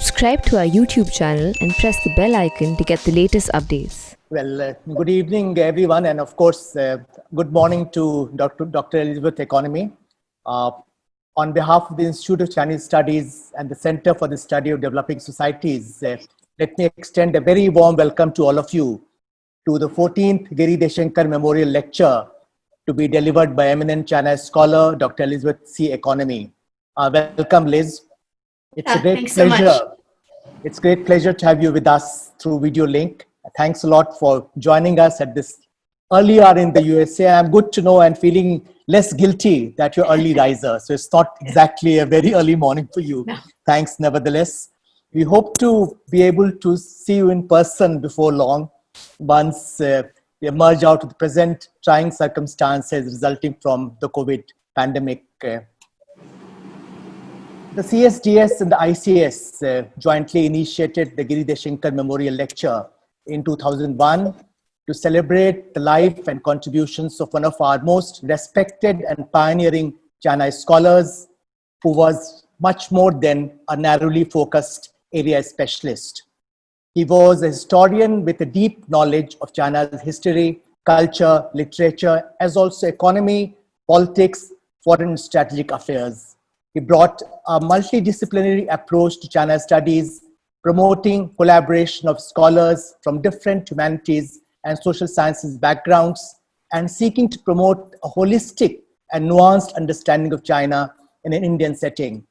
Subscribe to our YouTube channel and press the bell icon to get the latest updates. Well, good evening, everyone, and of course, good morning to Dr. Elizabeth Economy. On behalf of the Institute of Chinese Studies and the Center for the Study of Developing Societies, let me extend a very warm welcome to all of you to the 14th Giri Deshingkar Memorial Lecture to be delivered by eminent China scholar, Dr. Elizabeth C. Economy. Welcome, Liz. It's a great pleasure. So it's a great pleasure to have you with us through video link. Thanks a lot for joining us at this early hour in the USA. I'm good to know and feeling less guilty that you're early riser. So it's not exactly a very early morning for you. No. Thanks nevertheless. We hope to be able to see you in person before long once we emerge out of the present trying circumstances resulting from the COVID pandemic. The CSDS and the ICS jointly initiated the Giri Deshingkar Memorial Lecture in 2001 to celebrate the life and contributions of one of our most respected and pioneering Chinese scholars, who was much more than a narrowly focused area specialist. He was a historian with a deep knowledge of China's history, culture, literature, as also economy, politics, foreign and strategic affairs. He brought a multidisciplinary approach to China studies, promoting collaboration of scholars from different humanities and social sciences backgrounds, and seeking to promote a holistic and nuanced understanding of China in an Indian setting.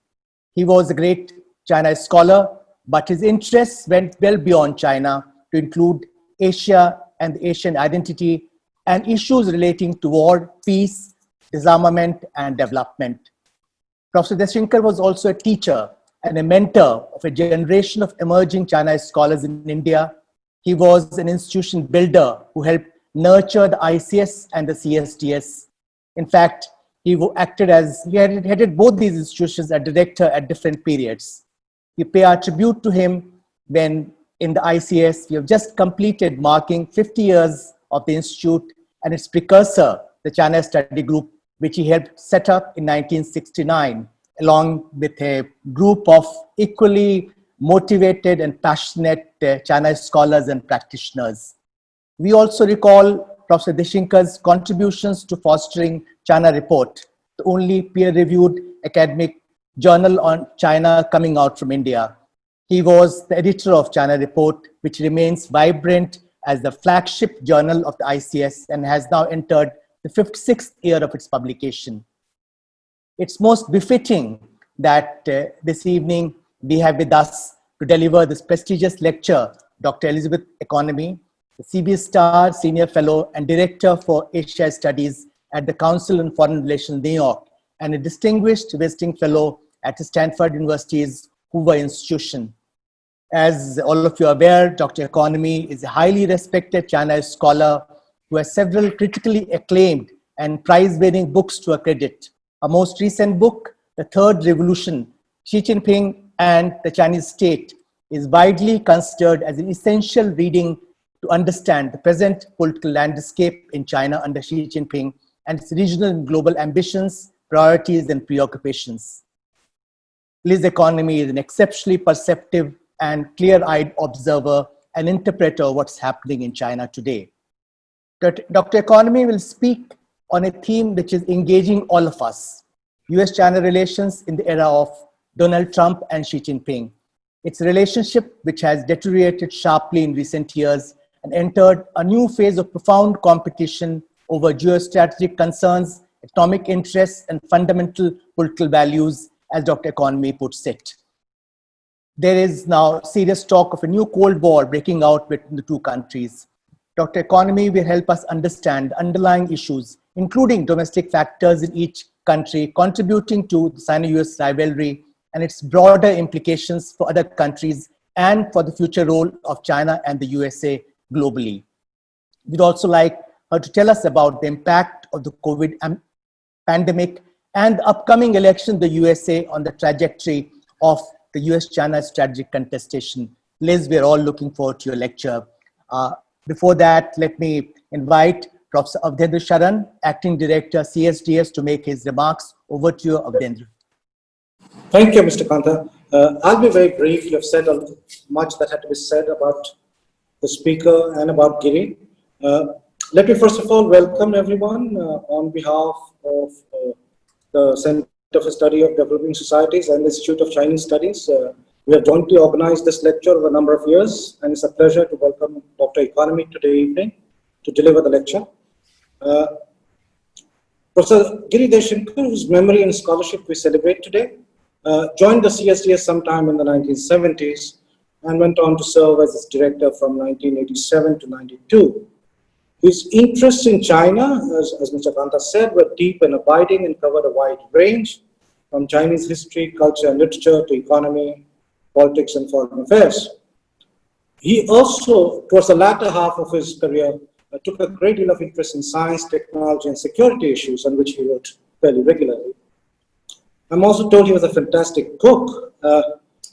He was a great China scholar, but his interests went well beyond China to include Asia and the Asian identity and issues relating to war, peace, disarmament, and development. Professor Deshingkar was also a teacher and a mentor of a generation of emerging Chinese scholars in India. He was an institution builder who helped nurture the ICS and the CSDS. In fact, he headed both these institutions as director at different periods. We pay our tribute to him when in the ICS, we have just completed marking 50 years of the institute and its precursor, the China Study Group, which he helped set up in 1969, along with a group of equally motivated and passionate Chinese scholars and practitioners. We also recall Professor Deshingkar's contributions to fostering China Report, the only peer-reviewed academic journal on China coming out from India. He was the editor of China Report, which remains vibrant as the flagship journal of the ICS and has now entered the 56th year of its publication. It's most befitting that this evening we have with us to deliver this prestigious lecture, Dr. Elizabeth Economy, the CB Star Senior Fellow and Director for Asia Studies at the Council on Foreign Relations, New York, and a distinguished visiting fellow at Stanford University's Hoover Institution. As all of you are aware, Dr. Economy is a highly respected Chinese scholar who has several critically acclaimed and prize-winning books to her credit. Her most recent book, The Third Revolution, Xi Jinping and the Chinese State, is widely considered as an essential reading to understand the present political landscape in China under Xi Jinping and its regional and global ambitions, priorities, and preoccupations. Liz Economy is an exceptionally perceptive and clear-eyed observer and interpreter of what's happening in China today. Dr. Economy will speak on a theme which is engaging all of us, US-China relations in the era of Donald Trump and Xi Jinping. Its relationship, which has deteriorated sharply in recent years and entered a new phase of profound competition over geostrategic concerns, economic interests, and fundamental political values, as Dr. Economy puts it. There is now serious talk of a new Cold War breaking out between the two countries. Dr. Economy will help us understand underlying issues, including domestic factors in each country, contributing to the Sino-US rivalry and its broader implications for other countries and for the future role of China and the USA globally. We'd also like her to tell us about the impact of the COVID pandemic and the upcoming election in the USA on the trajectory of the US-China strategic contestation. Liz, we're all looking forward to your lecture. Before that, let me invite Professor Avdendra Sharan, Acting Director, CSDS, to make his remarks. Over to you, Avdendra. Thank you, Mr. Kanta. I'll be very brief. You have said much that had to be said about the speaker and about Giri. Let me first of all welcome everyone on behalf of the Center for Study of Developing Societies and the Institute of Chinese Studies. We have jointly organized this lecture over a number of years, and it's a pleasure to welcome Dr. Economy today evening to deliver the lecture. Professor Giri Deshingkar, whose memory and scholarship we celebrate today, joined the CSDS sometime in the 1970s and went on to serve as its director from 1987 to 92. His interests in China, as Mr. Kanta said, were deep and abiding and covered a wide range, from Chinese history, culture and literature to economy, politics and foreign affairs. He also, towards the latter half of his career, took a great deal of interest in science, technology and security issues on which he wrote fairly regularly. I'm also told he was a fantastic cook,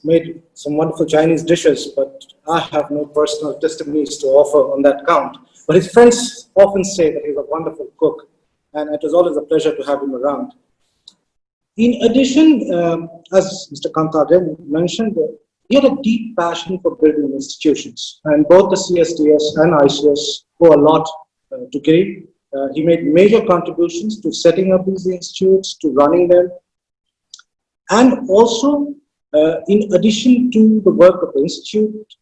made some wonderful Chinese dishes, but I have no personal testimonies to offer on that count. But his friends often say that he was a wonderful cook, and it was always a pleasure to have him around. In addition, as Mr. Kanta mentioned, he had a deep passion for building institutions, and both the CSDS and ICS owe a lot to Giri. He made major contributions to setting up these institutes, to running them, and also, in addition to the work of the institute,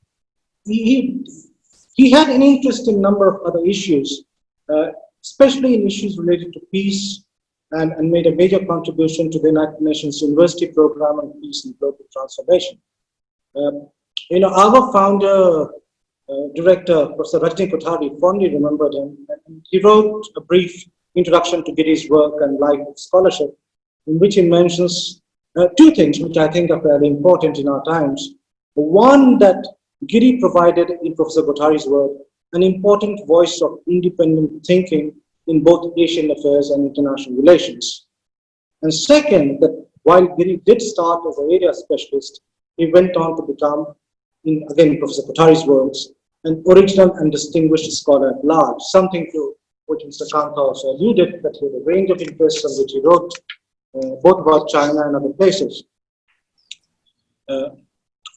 he had an interest in a number of other issues, especially in issues related to peace, and made a major contribution to the United Nations University Program on Peace and Global Transformation. Our founder, director, Professor Rajni Kothari, fondly remembered him, and he wrote a brief introduction to Giri's work and life scholarship, in which he mentions two things which I think are fairly important in our times. One, that Giri provided in Professor Kothari's work an important voice of independent thinking in both Asian affairs and international relations. And second, that while Giri did start as an area specialist, he went on to become, in again Professor Kothari's words, an original and distinguished scholar at large, something to which Mr. Kanta also alluded, that he had a range of interests on which he wrote, both about China and other places.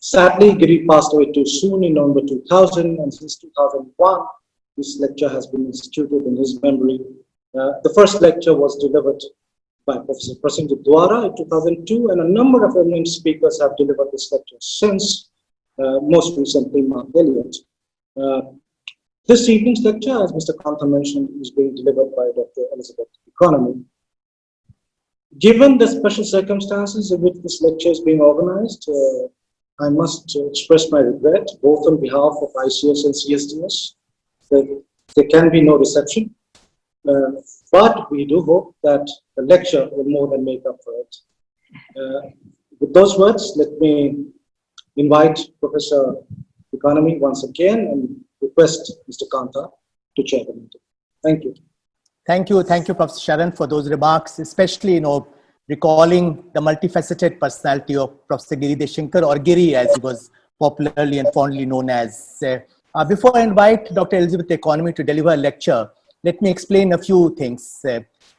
Sadly, Giri passed away too soon in November 2000, and since 2001, this lecture has been instituted in his memory. The first lecture was delivered by Professor Prasenjit Dwara in 2002, and a number of eminent speakers have delivered this lecture since, most recently Mark Elliott. This evening's lecture, as Mr. Kanta mentioned, is being delivered by Dr. Elizabeth Economy. Given the special circumstances in which this lecture is being organized, I must express my regret, both on behalf of ICS and CSDS, that there can be no reception. But we do hope that the lecture will more than make up for it. With those words, let me invite Professor Economy once again and request Mr. Kanta to chair the meeting. Thank you. Thank you, Professor Sharan, for those remarks, especially, recalling the multifaceted personality of Professor Giri Deshingkar, or Giri as he was popularly and fondly known as. Before I invite Dr. Elizabeth Economy to deliver a lecture, let me explain a few things.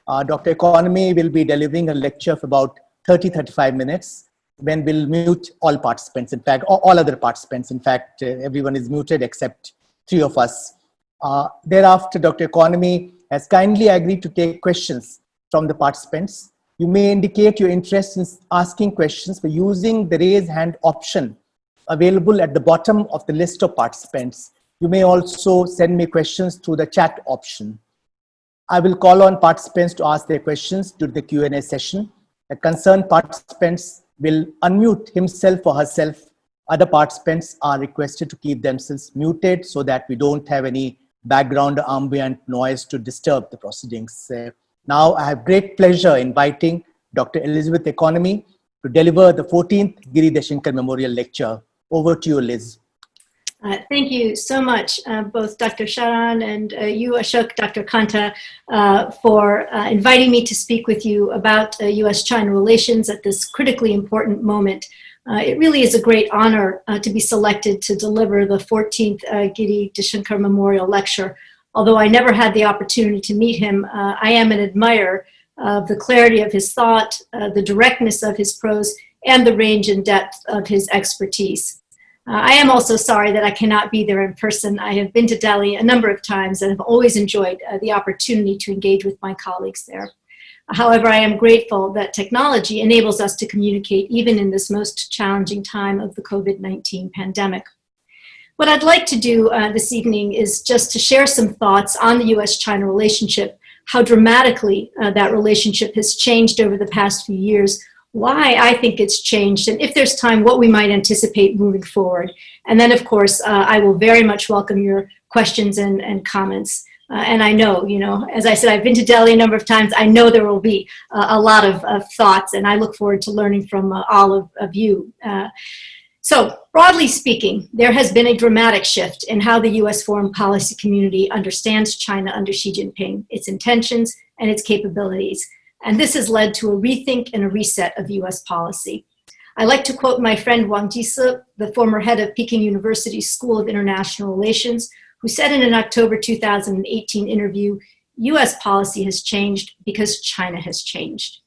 Dr. Economy will be delivering a lecture of about 30-35 minutes, when we'll mute all participants, in fact, all other participants. In fact, everyone is muted except 3 of us. Thereafter, Dr. Economy has kindly agreed to take questions from the participants. You may indicate your interest in asking questions by using the raise hand option available at the bottom of the list of participants. You may also send me questions through the chat option. I will call on participants to ask their questions during the Q&A session. The concerned participants will unmute himself or herself. Other participants are requested to keep themselves muted so that we don't have any background or ambient noise to disturb the proceedings. Now I have great pleasure inviting Dr. Elizabeth Economy to deliver the 14th Giri Deshingkar Memorial Lecture. Over to you, Liz. Thank you so much, both Dr. Sharan and you, Ashok, Dr. Kanta, for inviting me to speak with you about US-China relations at this critically important moment. It really is a great honor to be selected to deliver the 14th Giri Deshingkar Memorial Lecture. Although I never had the opportunity to meet him, I am an admirer of the clarity of his thought, the directness of his prose, and the range and depth of his expertise. I am also sorry that I cannot be there in person. I have been to Delhi a number of times and have always enjoyed the opportunity to engage with my colleagues there. However, I am grateful that technology enables us to communicate even in this most challenging time of the COVID-19 pandemic. What I'd like to do this evening is just to share some thoughts on the US-China relationship, how dramatically that relationship has changed over the past few years, why I think it's changed, and if there's time, what we might anticipate moving forward. And then, of course, I will very much welcome your questions and comments. And I know, as I said, I've been to Delhi a number of times. I know there will be a lot of thoughts, and I look forward to learning from all of you. So, broadly speaking, there has been a dramatic shift in how the US foreign policy community understands China under Xi Jinping, its intentions, and its capabilities. And this has led to a rethink and a reset of US policy. I like to quote my friend Wang Jise, the former head of Peking University's School of International Relations, who said in an October 2018 interview, US policy has changed because China has changed.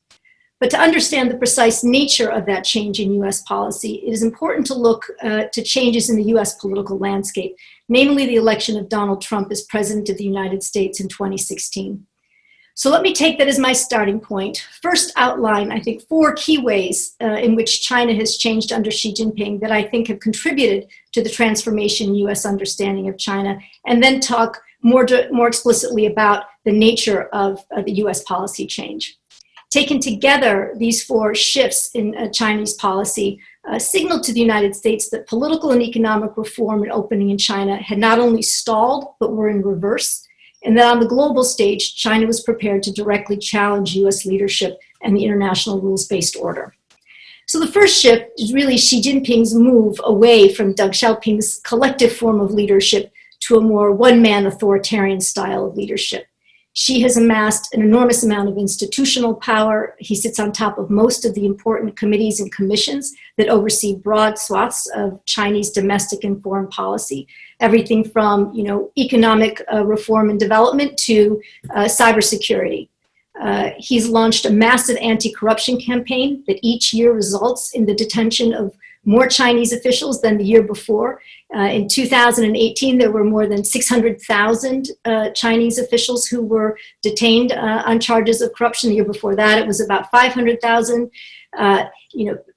But to understand the precise nature of that change in US policy, it is important to look to changes in the US political landscape, namely the election of Donald Trump as President of the United States in 2016. So let me take that as my starting point. First outline, I think, 4 key ways in which China has changed under Xi Jinping that I think have contributed to the transformation in US understanding of China, and then talk more explicitly about the nature of the US policy change. Taken together, these 4 shifts in Chinese policy signaled to the United States that political and economic reform and opening in China had not only stalled, but were in reverse, and that on the global stage, China was prepared to directly challenge US leadership and the international rules-based order. So the first shift is really Xi Jinping's move away from Deng Xiaoping's collective form of leadership to a more one-man authoritarian style of leadership. Xi has amassed an enormous amount of institutional power. He sits on top of most of the important committees and commissions that oversee broad swaths of Chinese domestic and foreign policy, everything from economic reform and development to cybersecurity. He's launched a massive anti-corruption campaign that each year results in the detention of more Chinese officials than the year before. In 2018, there were more than 600,000 Chinese officials who were detained on charges of corruption. The year before that, it was about 500,000.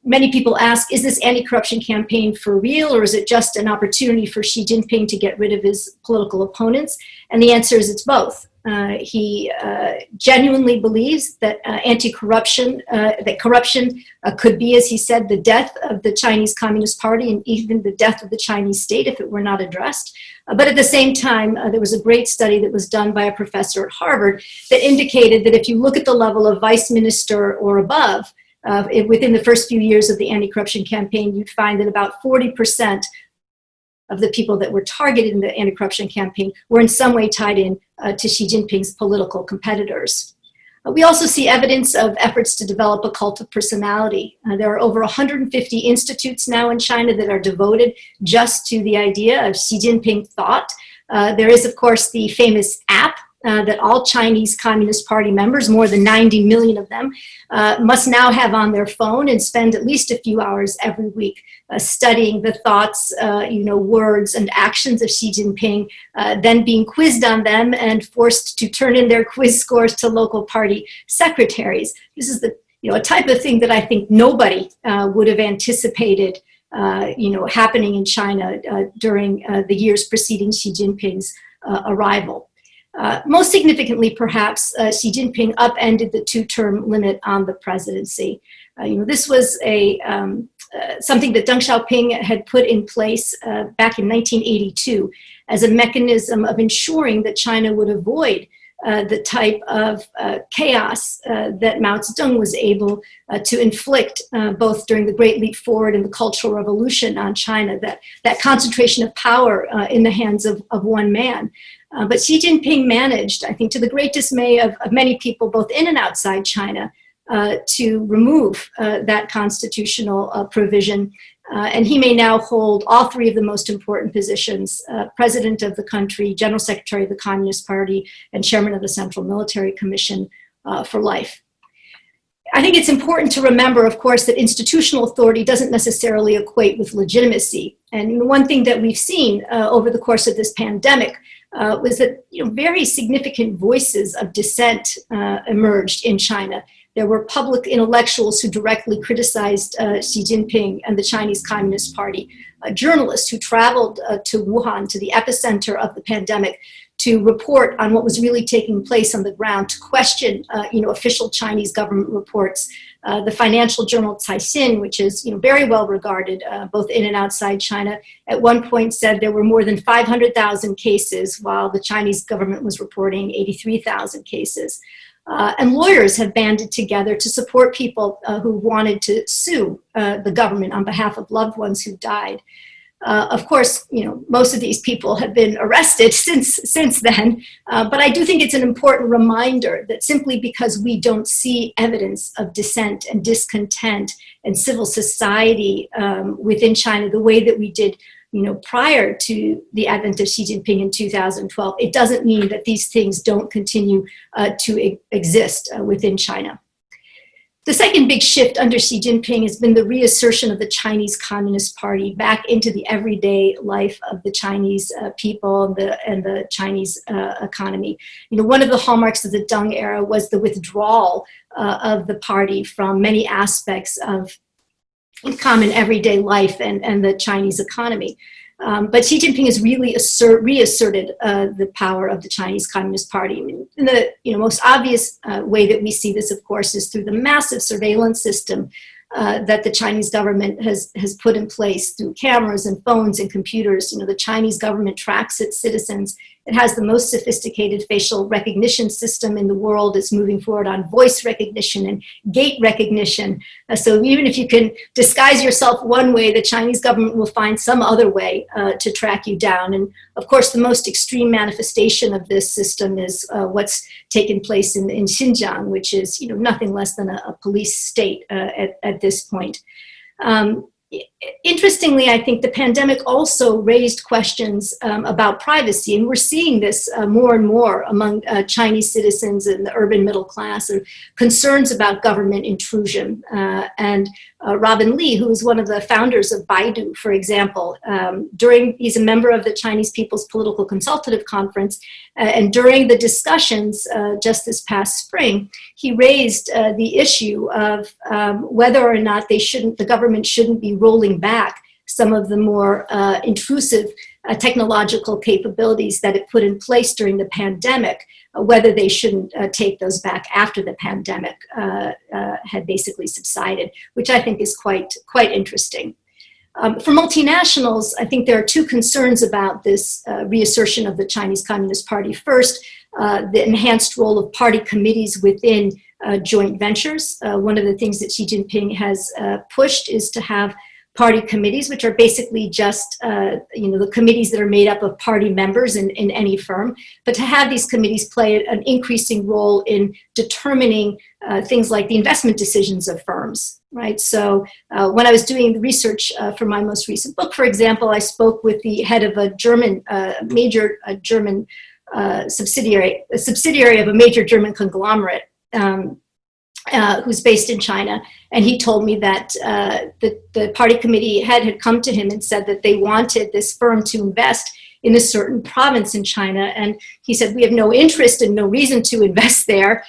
Many people ask, is this anti-corruption campaign for real, or is it just an opportunity for Xi Jinping to get rid of his political opponents? And the answer is it's both. He genuinely believes that anti-corruption, that corruption could be, as he said, the death of the Chinese Communist Party and even the death of the Chinese state if it were not addressed. But at the same time, there was a great study that was done by a professor at Harvard that indicated that if you look at the level of vice minister or above, within the first few years of the anti-corruption campaign, you'd find that about 40% of the people that were targeted in the anti-corruption campaign were in some way tied in to Xi Jinping's political competitors. We also see evidence of efforts to develop a cult of personality. There are over 150 institutes now in China that are devoted just to the idea of Xi Jinping thought. There is, of course, the famous app that all Chinese Communist Party members, more than 90 million of them, must now have on their phone and spend at least a few hours every week studying the thoughts, words and actions of Xi Jinping, then being quizzed on them and forced to turn in their quiz scores to local party secretaries. This is a type of thing that I think nobody would have anticipated happening in China during the years preceding Xi Jinping's arrival. Most significantly, perhaps, Xi Jinping upended the 2-term limit on the presidency. This was something that Deng Xiaoping had put in place back in 1982 as a mechanism of ensuring that China would avoid the type of chaos that Mao Zedong was able to inflict both during the Great Leap Forward and the Cultural Revolution on China, that concentration of power in the hands of one man. But Xi Jinping managed, I think, to the great dismay of many people, both in and outside China, to remove that constitutional provision. And he may now hold all 3 of the most important positions, president of the country, general secretary of the Communist Party, and chairman of the Central Military Commission for life. I think it's important to remember, of course, that institutional authority doesn't necessarily equate with legitimacy. And one thing that we've seen over the course of this pandemic was that very significant voices of dissent emerged in China. There were public intellectuals who directly criticized Xi Jinping and the Chinese Communist Party, journalists who traveled to Wuhan, to the epicenter of the pandemic, to report on what was really taking place on the ground, to question official Chinese government reports. The financial journal Caixin, which is very well regarded both in and outside China, at one point said there were more than 500,000 cases, while the Chinese government was reporting 83,000 cases. And lawyers have banded together to support people who wanted to sue the government on behalf of loved ones who died. Of course, most of these people have been arrested since then, but I do think it's an important reminder that simply because we don't see evidence of dissent and discontent and civil society within China the way that we did prior to the advent of Xi Jinping in 2012, it doesn't mean that these things don't continue to exist within China. The second big shift under Xi Jinping has been the reassertion of the Chinese Communist Party back into the everyday life of the Chinese people and the Chinese economy. One of the hallmarks of the Deng era was the withdrawal of the party from many aspects of common everyday life and the Chinese economy. But Xi Jinping has really reasserted the power of the Chinese Communist Party. And the most obvious way that we see this, of course, is through the massive surveillance system that the Chinese government has put in place through cameras and phones and computers. The Chinese government tracks its citizens. It has the most sophisticated facial recognition system in the world. It's moving forward on voice recognition and gait recognition. So even if you can disguise yourself one way, the Chinese government will find some other way to track you down. And of course, the most extreme manifestation of this system is what's taken place in Xinjiang, which is nothing less than a police state at this point. Interestingly, I think the pandemic also raised questions about privacy, and we're seeing this more and more among Chinese citizens and the urban middle class, or concerns about government intrusion. And Robin Li, who is one of the founders of Baidu, for example, he's a member of the Chinese People's Political Consultative Conference, and during the discussions just this past spring, he raised the issue of whether or not the government shouldn't be rolling back some of the more intrusive technological capabilities that it put in place during the pandemic, whether they shouldn't take those back after the pandemic had basically subsided, which I think is quite interesting. For multinationals, I think there are two concerns about this reassertion of the Chinese Communist Party. First, the enhanced role of party committees within joint ventures. One of the things that Xi Jinping has pushed is to have party committees, which are basically just the committees that are made up of party members in any firm, but to have these committees play an increasing role in determining things like the investment decisions of firms, right? So when I was doing the research for my most recent book, for example, I spoke with the head of a major German subsidiary of a major German conglomerate, who's based in China, and he told me that the party committee had come to him and said that they wanted this firm to invest in a certain province in China, and he said, we have no interest and no reason to invest there.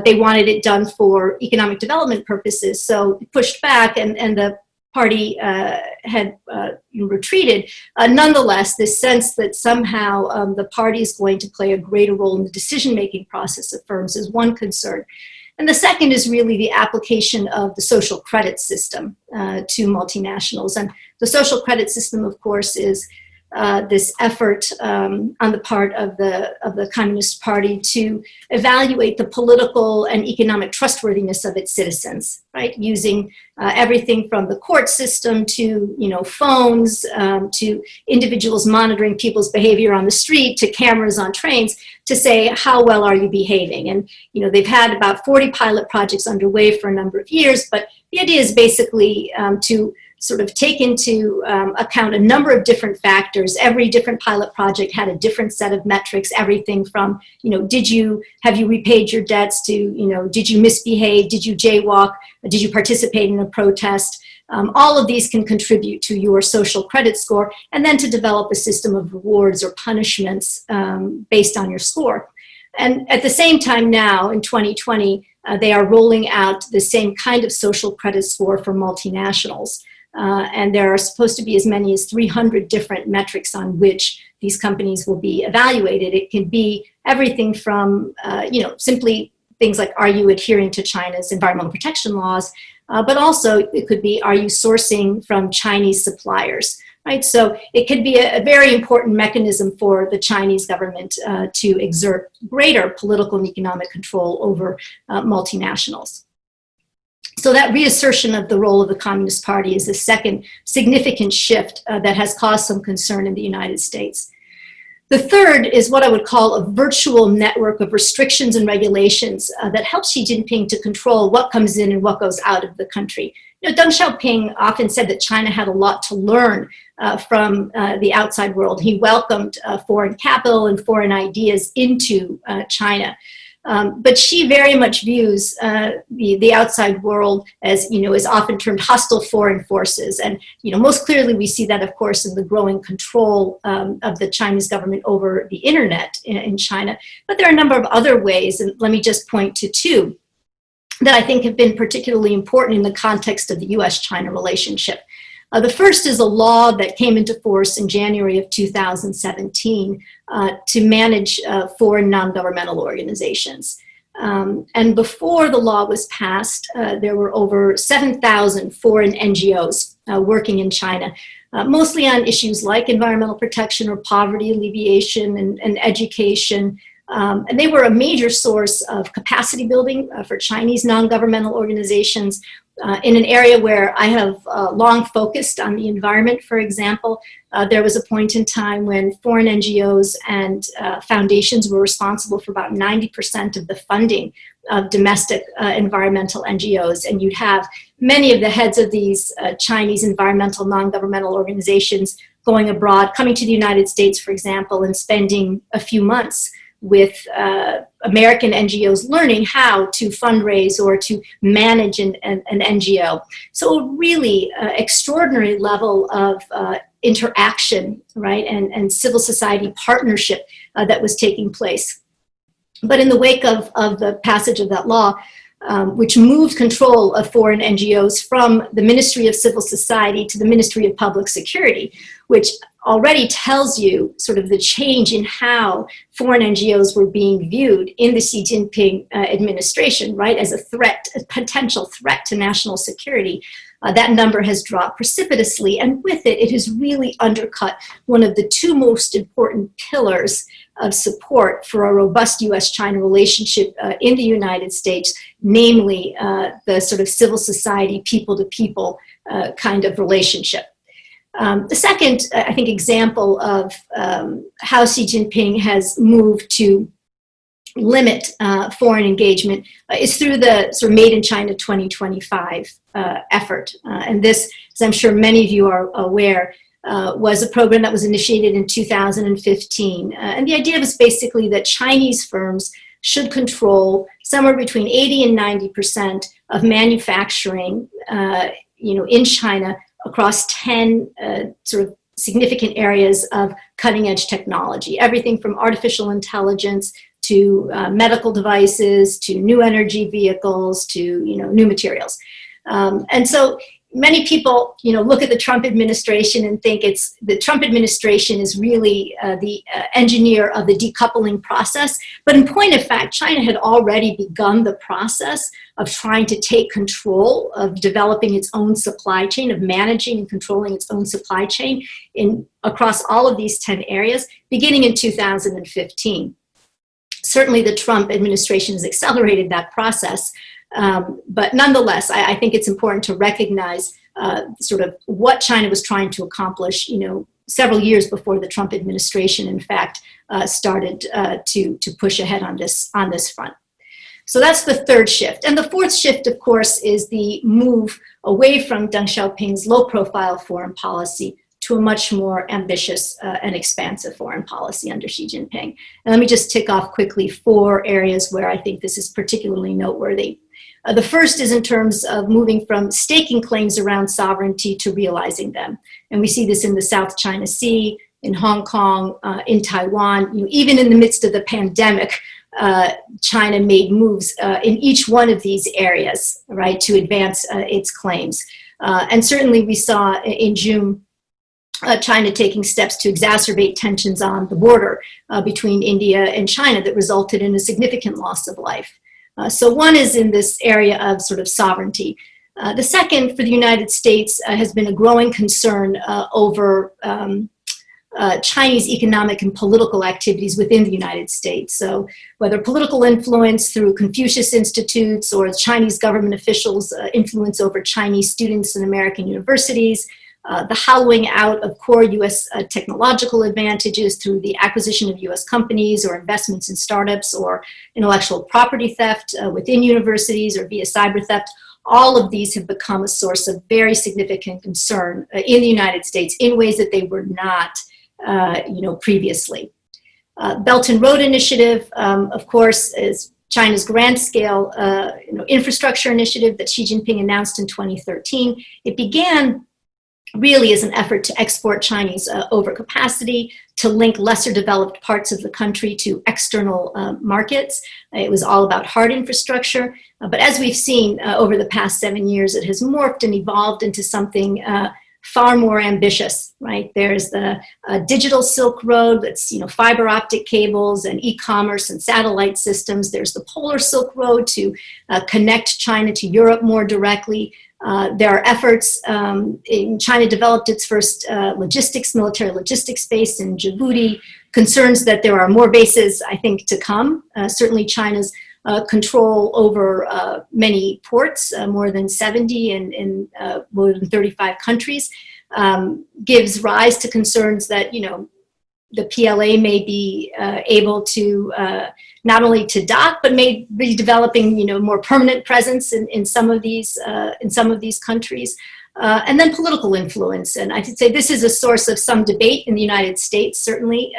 They wanted it done for economic development purposes, so pushed back, and the party had retreated. Nonetheless, this sense that somehow the party is going to play a greater role in the decision-making process of firms is one concern. And the second is really the application of the social credit system to multinationals. And the social credit system, of course, is this effort on the part of the Communist Party to evaluate the political and economic trustworthiness of its citizens, right? Using everything from the court system to phones, to individuals monitoring people's behavior on the street, to cameras on trains, to say, how well are you behaving? And they've had about 40 pilot projects underway for a number of years, but the idea is basically to sort of take into account a number of different factors. Every different pilot project had a different set of metrics, everything from, have you repaid your debts to, did you misbehave? Did you jaywalk? Did you participate in a protest? All of these can contribute to your social credit score, and then to develop a system of rewards or punishments based on your score. And at the same time now, in 2020, they are rolling out the same kind of social credit score for multinationals. And there are supposed to be as many as 300 different metrics on which these companies will be evaluated. It can be everything from, simply things like, are you adhering to China's environmental protection laws? But also it could be, are you sourcing from Chinese suppliers? Right? So it could be a very important mechanism for the Chinese government to exert greater political and economic control over multinationals. So that reassertion of the role of the Communist Party is the second significant shift that has caused some concern in the United States. The third is what I would call a virtual network of restrictions and regulations that helps Xi Jinping to control what comes in and what goes out of the country. Deng Xiaoping often said that China had a lot to learn from the outside world. He welcomed foreign capital and foreign ideas into China. But Xi very much views the outside world as, is often termed hostile foreign forces. And, most clearly we see that, of course, in the growing control of the Chinese government over the internet in China. But there are a number of other ways, and let me just point to two that I think have been particularly important in the context of the US-China relationship. The first is a law that came into force in January of 2017 to manage foreign non-governmental organizations. And before the law was passed, there were over 7,000 foreign NGOs working in China, mostly on issues like environmental protection or poverty alleviation and education. And they were a major source of capacity building for Chinese non-governmental organizations in an area where I have long focused on the environment. For example, there was a point in time when foreign NGOs and foundations were responsible for about 90% of the funding of domestic environmental NGOs. And you'd have many of the heads of these Chinese environmental non-governmental organizations going abroad, coming to the United States, for example, and spending a few months with American NGOs learning how to fundraise or to manage an NGO. So a really extraordinary level of interaction, right, and civil society partnership that was taking place. But in the wake of the passage of that law, which moved control of foreign NGOs from the Ministry of Civil Society to the Ministry of Public Security, which already tells you sort of the change in how foreign NGOs were being viewed in the Xi Jinping administration, right, as a threat, a potential threat to national security. That number has dropped precipitously, and with it, it has really undercut one of the two most important pillars of support for a robust US-China relationship in the United States, namely the sort of civil society, people-to-people kind of relationship. The second, I think, example of how Xi Jinping has moved to limit foreign engagement is through the sort of Made in China 2025 effort. And this, as I'm sure many of you are aware, was a program that was initiated in 2015. And the idea was basically that Chinese firms should control somewhere between 80 and 90% of manufacturing in China across 10 sort of significant areas of cutting edge technology, everything from artificial intelligence to medical devices, to new energy vehicles, to new materials. And so many people look at the Trump administration and think the Trump administration is really the engineer of the decoupling process. But in point of fact, China had already begun the process of trying to take control of developing its own supply chain, of managing and controlling its own supply chain across all of these 10 areas, beginning in 2015. Certainly the Trump administration has accelerated that process. But nonetheless, I think it's important to recognize sort of what China was trying to accomplish, several years before the Trump administration, in fact, started to push ahead on this front. So that's the third shift. And the fourth shift, of course, is the move away from Deng Xiaoping's low-profile foreign policy to a much more ambitious and expansive foreign policy under Xi Jinping. And let me just tick off quickly 4 areas where I think this is particularly noteworthy. The first is in terms of moving from staking claims around sovereignty to realizing them. And we see this in the South China Sea, in Hong Kong, in Taiwan. Even in the midst of the pandemic, China made moves in each one of these areas, right, to advance its claims. And certainly we saw in June China taking steps to exacerbate tensions on the border between India and China that resulted in a significant loss of life. So one is in this area of sort of sovereignty. The second, for the United States, has been a growing concern over Chinese economic and political activities within the United States. So whether political influence through Confucius Institutes or Chinese government officials' influence over Chinese students in American universities, the hollowing out of core U.S. Technological advantages through the acquisition of U.S. companies or investments in startups or intellectual property theft within universities or via cyber theft, all of these have become a source of very significant concern in the United States in ways that they were not previously. Belton Road Initiative, of course, is China's grand-scale infrastructure initiative that Xi Jinping announced in 2013. It began really as an effort to export Chinese overcapacity, to link lesser developed parts of the country to external markets. It was all about hard infrastructure. But as we've seen over the past 7 years, it has morphed and evolved into something far more ambitious, right? There's the digital Silk Road that's, fiber optic cables and e-commerce and satellite systems. There's the Polar Silk Road to connect China to Europe more directly. There are efforts, China developed its first military logistics base in Djibouti, concerns that there are more bases, I think, to come. Certainly China's control over many ports, more than 70 in more than 35 countries, gives rise to concerns that, the PLA may be able to not only to dock, but may be developing, more permanent presence in some of these countries, and then political influence. And I should say this is a source of some debate in the United States. Certainly,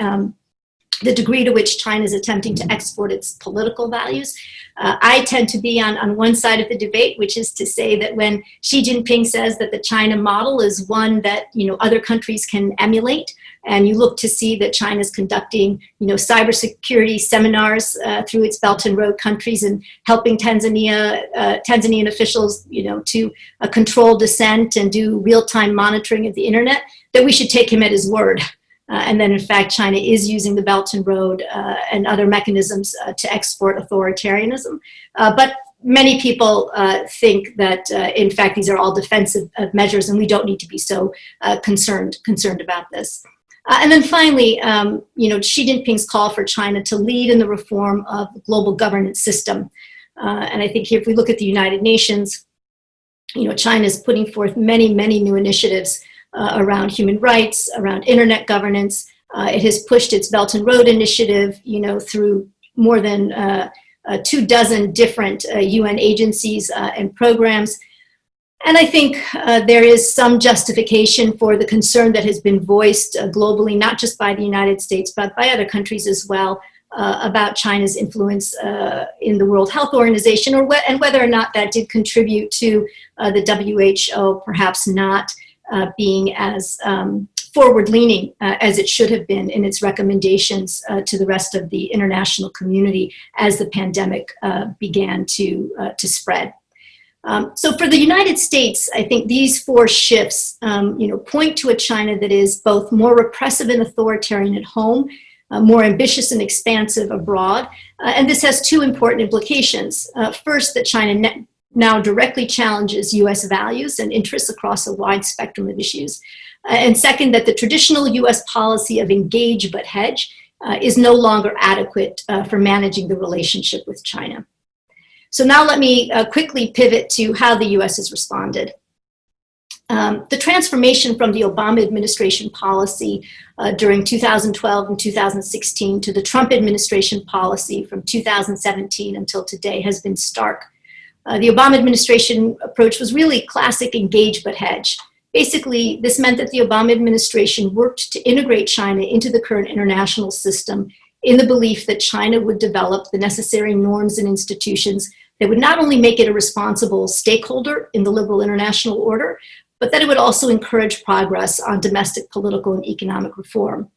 the degree to which China is attempting to export its political values. I tend to be on one side of the debate, which is to say that when Xi Jinping says that the China model is one that other countries can emulate, and you look to see that China is conducting cybersecurity seminars through its Belton Road countries and helping Tanzanian officials to control dissent and do real-time monitoring of the internet, that we should take him at his word. And then, in fact, China is using the Belton Road and other mechanisms to export authoritarianism. But many people think that, in fact, these are all defensive measures, and we don't need to be so concerned about this. And then finally, Xi Jinping's call for China to lead in the reform of the global governance system. And I think here, if we look at the United Nations, China is putting forth many, many new initiatives around human rights, around internet governance. It has pushed its Belt and Road Initiative, through more than 24 different UN agencies and programs. And I think there is some justification for the concern that has been voiced globally, not just by the United States, but by other countries as well, about China's influence in the World Health Organization, and whether or not that did contribute to the WHO perhaps not being as forward-leaning as it should have been in its recommendations to the rest of the international community as the pandemic began to spread. So for the United States, I think these 4 shifts, point to a China that is both more repressive and authoritarian at home, more ambitious and expansive abroad. And this has 2 important implications. First, that China now directly challenges U.S. values and interests across a wide spectrum of issues. And second, that the traditional U.S. policy of engage but hedge is no longer adequate for managing the relationship with China. So now let me quickly pivot to how the U.S. has responded. The transformation from the Obama administration policy during 2012 and 2016 to the Trump administration policy from 2017 until today has been stark. The Obama administration approach was really classic engage but hedge. Basically, this meant that the Obama administration worked to integrate China into the current international system in the belief that China would develop the necessary norms and institutions that would not only make it a responsible stakeholder in the liberal international order, but that it would also encourage progress on domestic political and economic reform.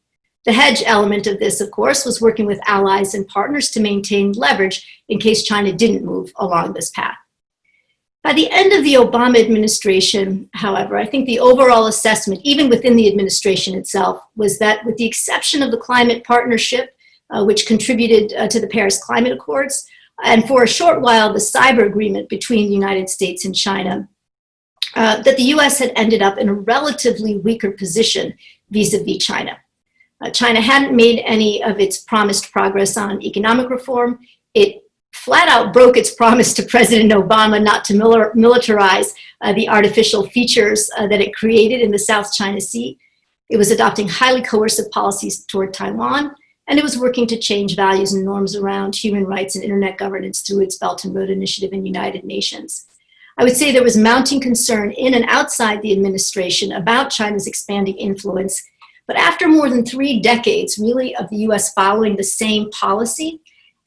The hedge element of this, of course, was working with allies and partners to maintain leverage in case China didn't move along this path. By the end of the Obama administration, however, I think the overall assessment, even within the administration itself, was that with the exception of the climate partnership, which contributed to the Paris Climate Accords, and for a short while, the cyber agreement between the United States and China, that the US had ended up in a relatively weaker position vis-a-vis China. China hadn't made any of its promised progress on economic reform. It flat out broke its promise to President Obama not to militarize the artificial features that it created in the South China Sea. It was adopting highly coercive policies toward Taiwan, and it was working to change values and norms around human rights and internet governance through its Belton Road initiative in United Nations. I would say there was mounting concern in and outside the administration about China's expanding influence, but after more than 3 decades, really, of the US following the same policy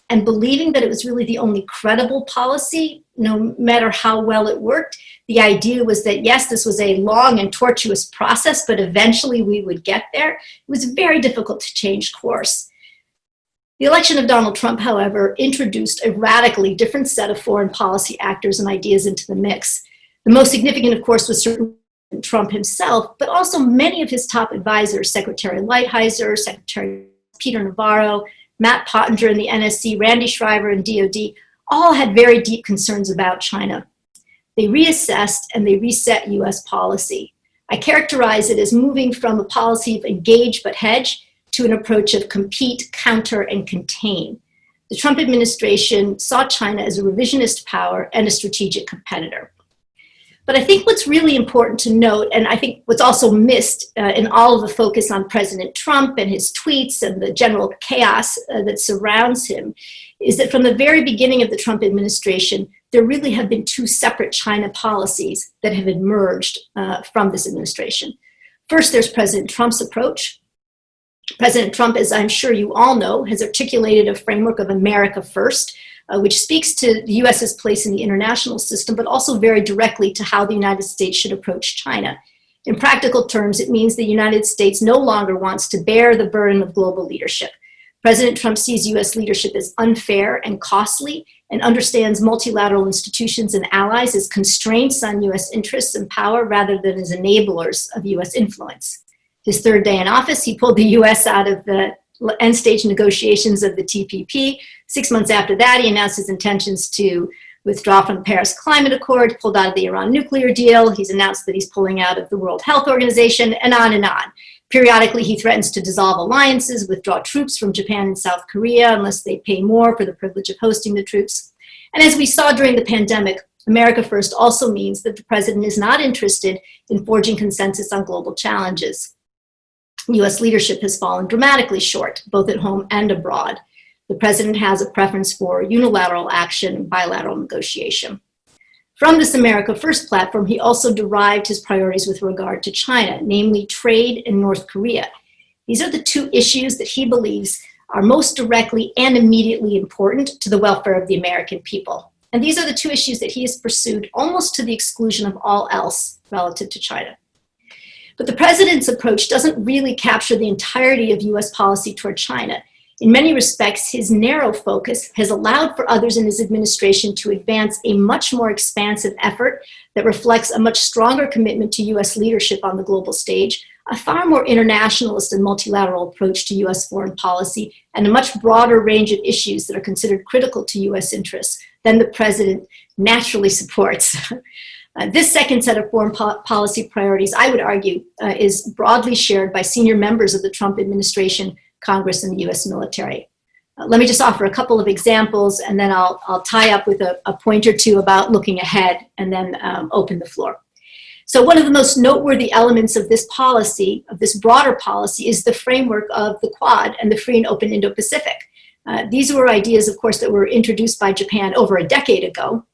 and believing that it was really the only credible policy, no matter how well it worked, the idea was that, yes, this was a long and tortuous process, but eventually we would get there. It was very difficult to change course. The election of Donald Trump, however, introduced a radically different set of foreign policy actors and ideas into the mix. The most significant, of course, was certainly Trump himself, but also many of his top advisors, Secretary Lighthizer, Secretary Peter Navarro, Matt Pottinger in the NSC, Randy Schriver in DOD, all had very deep concerns about China. They reassessed and they reset US policy. I characterize it as moving from a policy of engage but hedge to an approach of compete, counter, and contain. The Trump administration saw China as a revisionist power and a strategic competitor. But I think what's really important to note, and I think what's also missed in all of the focus on President Trump and his tweets and the general chaos that surrounds him, is that from the very beginning of the Trump administration, there really have been 2 separate China policies that have emerged from this administration. First, there's President Trump's approach. President Trump, as I'm sure you all know, has articulated a framework of America First, which speaks to the US's place in the international system, but also very directly to how the United States should approach China. In practical terms, it means the United States no longer wants to bear the burden of global leadership. President Trump sees US leadership as unfair and costly and understands multilateral institutions and allies as constraints on US interests and power rather than as enablers of US influence. His 3rd day in office, he pulled the US out of the end-stage negotiations of the TPP. 6 months after that, he announced his intentions to withdraw from the Paris Climate Accord, pulled out of the Iran nuclear deal. He's announced that he's pulling out of the World Health Organization, and on and on. Periodically, he threatens to dissolve alliances, withdraw troops from Japan and South Korea unless they pay more for the privilege of hosting the troops. And as we saw during the pandemic, America First also means that the president is not interested in forging consensus on global challenges. US leadership has fallen dramatically short, both at home and abroad. The president has a preference for unilateral action and bilateral negotiation. From this America First platform, he also derived his priorities with regard to China, namely trade and North Korea. These are the 2 issues that he believes are most directly and immediately important to the welfare of the American people. And these are the 2 issues that he has pursued almost to the exclusion of all else relative to China. But the president's approach doesn't really capture the entirety of US policy toward China. In many respects, his narrow focus has allowed for others in his administration to advance a much more expansive effort that reflects a much stronger commitment to US leadership on the global stage, a far more internationalist and multilateral approach to US foreign policy, and a much broader range of issues that are considered critical to US interests than the president naturally supports. This second set of foreign policy priorities, I would argue, is broadly shared by senior members of the Trump administration, Congress, and the US military. Let me just offer a couple of examples, and then I'll tie up with a point or 2 about looking ahead, and then open the floor. So one of the most noteworthy elements of this policy, of this broader policy, is the framework of the Quad and the free and open Indo-Pacific. These were ideas, of course, that were introduced by Japan over a decade ago.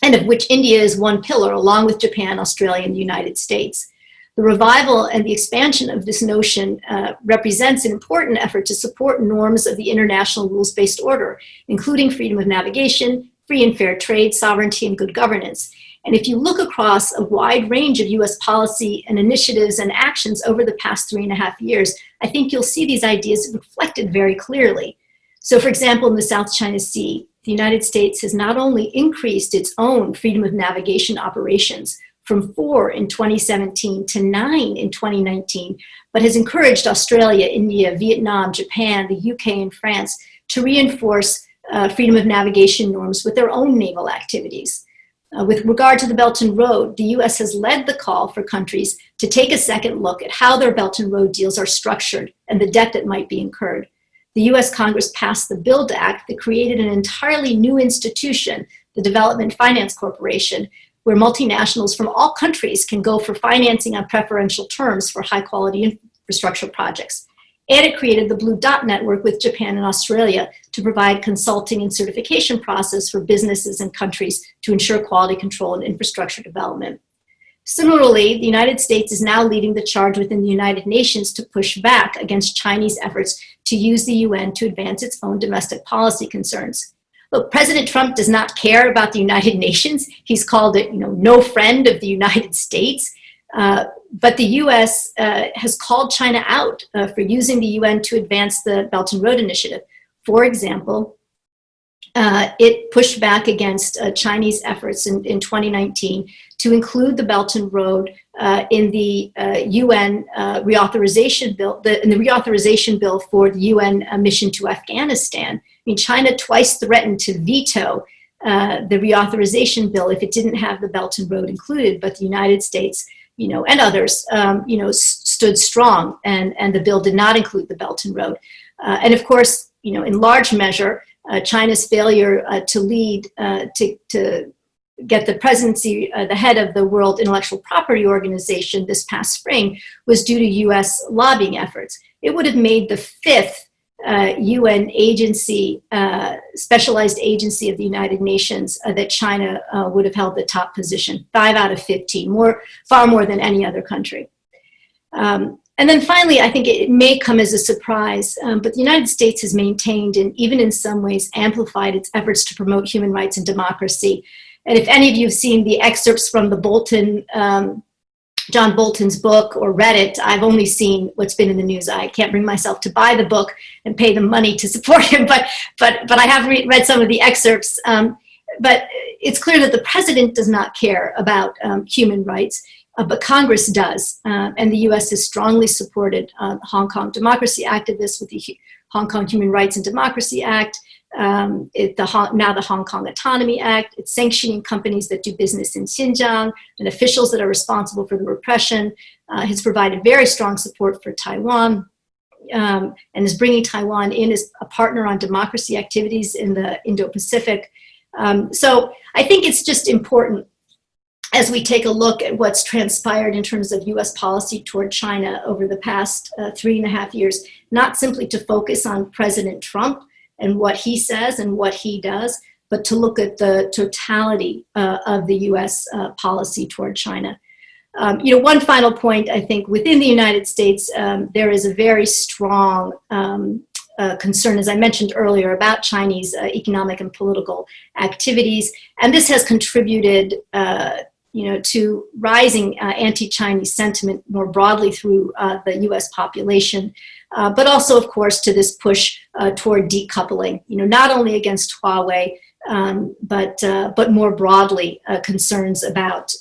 and of which India is one pillar, along with Japan, Australia, and the United States. The revival and the expansion of this notion represents an important effort to support norms of the international rules-based order, including freedom of navigation, free and fair trade, sovereignty, and good governance. And if you look across a wide range of US policy and initiatives and actions over the past 3.5 years, I think you'll see these ideas reflected very clearly. So for example, in the South China Sea, the United States has not only increased its own freedom of navigation operations from 4 in 2017 to 9 in 2019, but has encouraged Australia, India, Vietnam, Japan, the UK, and France to reinforce freedom of navigation norms with their own naval activities. With regard to the Belton Road, the US has led the call for countries to take a second look at how their Belton Road deals are structured and the debt that might be incurred. The US Congress passed the BUILD Act that created an entirely new institution, the Development Finance Corporation, where multinationals from all countries can go for financing on preferential terms for high quality infrastructure projects. And it created the Blue Dot Network with Japan and Australia to provide consulting and certification process for businesses and countries to ensure quality control and infrastructure development. Similarly, the United States is now leading the charge within the United Nations to push back against Chinese efforts to use the UN to advance its own domestic policy concerns. Look, President Trump does not care about the United Nations. He's called it, no friend of the United States. But the US has called China out for using the UN to advance the Belt and Road Initiative. For example, it pushed back against Chinese efforts in 2019 to include the Belt and Road in the UN reauthorization bill, in the reauthorization bill for the UN mission to Afghanistan. I mean, China twice threatened to veto the reauthorization bill if it didn't have the Belt and Road included, but the United States and others, stood strong, and the bill did not include the Belt and Road. And of course, in large measure, China's failure to lead, to get the presidency, the head of the World Intellectual Property Organization this past spring was due to US lobbying efforts. It would have made the 5th UN agency, specialized agency of the United Nations that China would have held the top position, 5 out of 15, far more than any other country. And then finally, I think it may come as a surprise, but the United States has maintained and even in some ways amplified its efforts to promote human rights and democracy. And if any of you have seen the excerpts from the John Bolton's book or read it, I've only seen what's been in the news. I can't bring myself to buy the book and pay the money to support him, but I have read some of the excerpts. But it's clear that the president does not care about human rights, but Congress does. And the US has strongly supported Hong Kong democracy activists with the Hong Kong Human Rights and Democracy Act, now the Hong Kong Autonomy Act. It's sanctioning companies that do business in Xinjiang and officials that are responsible for the repression. Has provided very strong support for Taiwan, and is bringing Taiwan in as a partner on democracy activities in the Indo-Pacific. So I think it's just important as we take a look at what's transpired in terms of US policy toward China over the past 3.5 years, not simply to focus on President Trump and what he says and what he does, but to look at the totality of the US policy toward China. One final point, I think, within the United States, there is a very strong concern, as I mentioned earlier, about Chinese economic and political activities. And this has contributed to rising anti-Chinese sentiment more broadly through the US population, but also, of course, to this push toward decoupling, not only against Huawei, but more broadly concerns about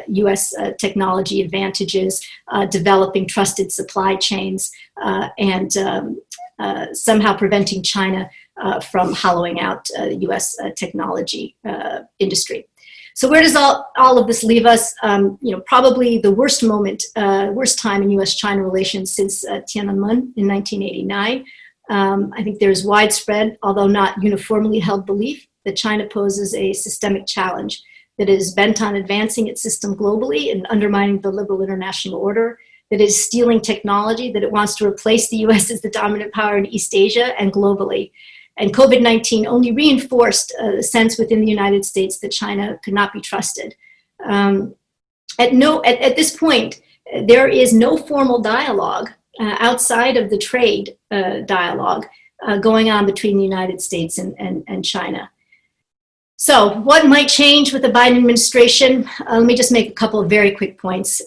US technology advantages, developing trusted supply chains, and somehow preventing China from hollowing out the US technology industry. So where does all of this leave us? Probably the worst time in US-China relations since Tiananmen in 1989. I think there's widespread, although not uniformly held belief that China poses a systemic challenge that is bent on advancing its system globally and undermining the liberal international order, that is stealing technology, that it wants to replace the US as the dominant power in East Asia and globally. And COVID-19 only reinforced the sense within the United States that China could not be trusted. At this point, there is no formal dialogue outside of the trade dialogue going on between the United States and China. So what might change with the Biden administration? Let me just make a couple of very quick points.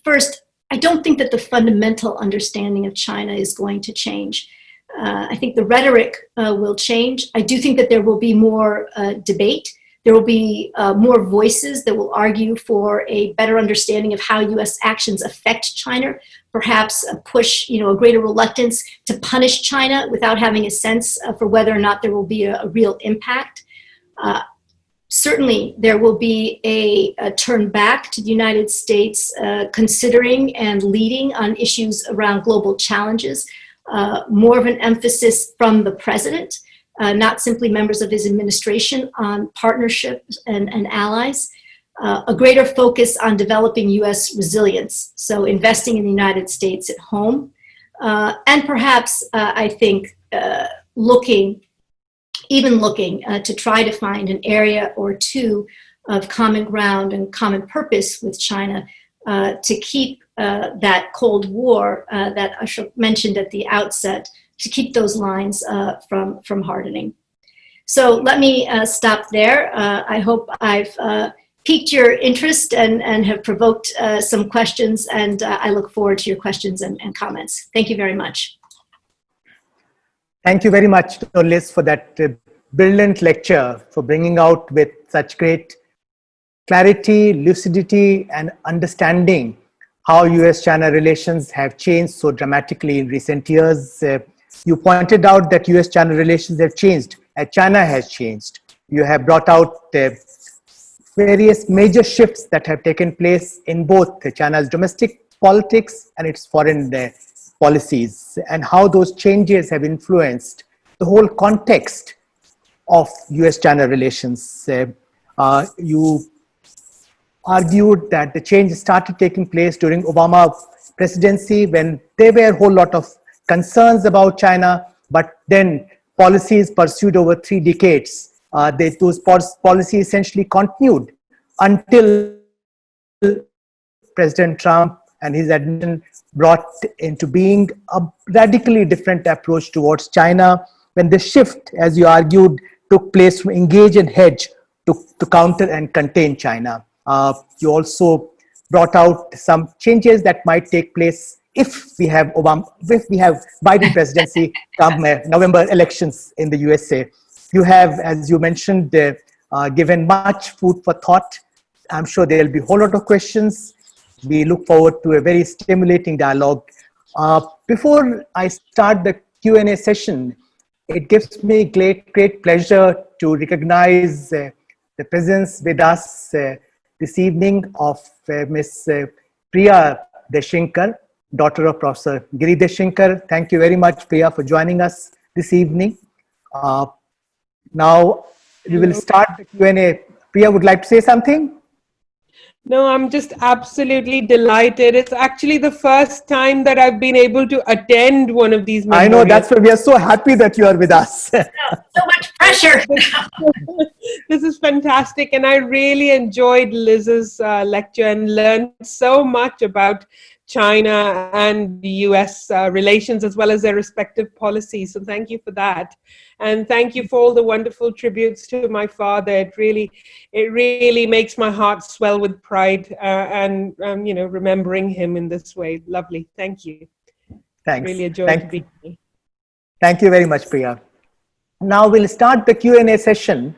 First, I don't think that the fundamental understanding of China is going to change. I think the rhetoric will change. I do think that there will be more debate. There will be more voices that will argue for a better understanding of how U.S. actions affect China, perhaps a push, a greater reluctance to punish China without having a sense for whether or not there will be a real impact. Certainly, there will be a turn back to the United States considering and leading on issues around global challenges, more of an emphasis from the president, not simply members of his administration, on partnerships and allies, a greater focus on developing U.S. resilience, so investing in the United States at home, and perhaps, I think, looking to try to find an area or two of common ground and common purpose with China to keep that Cold War that Ashok mentioned at the outset, to keep those lines from hardening. So let me stop there. I hope I've piqued your interest and have provoked some questions, and I look forward to your questions and comments. Thank you very much. Thank you very much, Liz, for that brilliant lecture, for bringing out with such great clarity, lucidity, and understanding how US-China relations have changed so dramatically in recent years. You pointed out that US-China relations have changed, and China has changed. You have brought out various major shifts that have taken place in both China's domestic politics and its foreign policies, and how those changes have influenced the whole context of US-China relations. You argued that the change started taking place during Obama presidency, when there were a whole lot of concerns about China, but then policies pursued over 3 decades, those policies essentially continued until President Trump and his administration brought into being a radically different approach towards China, when the shift, as you argued, took place from engage and hedge to counter and contain China. You also brought out some changes that might take place if we have Biden presidency come November elections in the USA. You have, as you mentioned, given much food for thought. I'm sure there will be a whole lot of questions. We look forward to a very stimulating dialogue. Before I start the Q&A session, it gives me great pleasure to recognize the presence with us this evening of Ms. Priya Deshinkar, daughter of Professor Giri Deshingkar. Thank you very much, Priya, for joining us this evening. Now we will start the Q&A. Priya, would like to say something? No, I'm just absolutely delighted. It's actually the first time that I've been able to attend one of these memorials. I know, that's why we are so happy that you are with us. So much pressure. This is fantastic, and I really enjoyed Liz's lecture and learned so much about China and the US relations, as well as their respective policies. So thank you for that. And thank you for all the wonderful tributes to my father. It really makes my heart swell with pride and remembering him in this way. Lovely. Thank you. Thanks. Really enjoyed being here. Thank you very much, Priya. Now we'll start the Q&A session.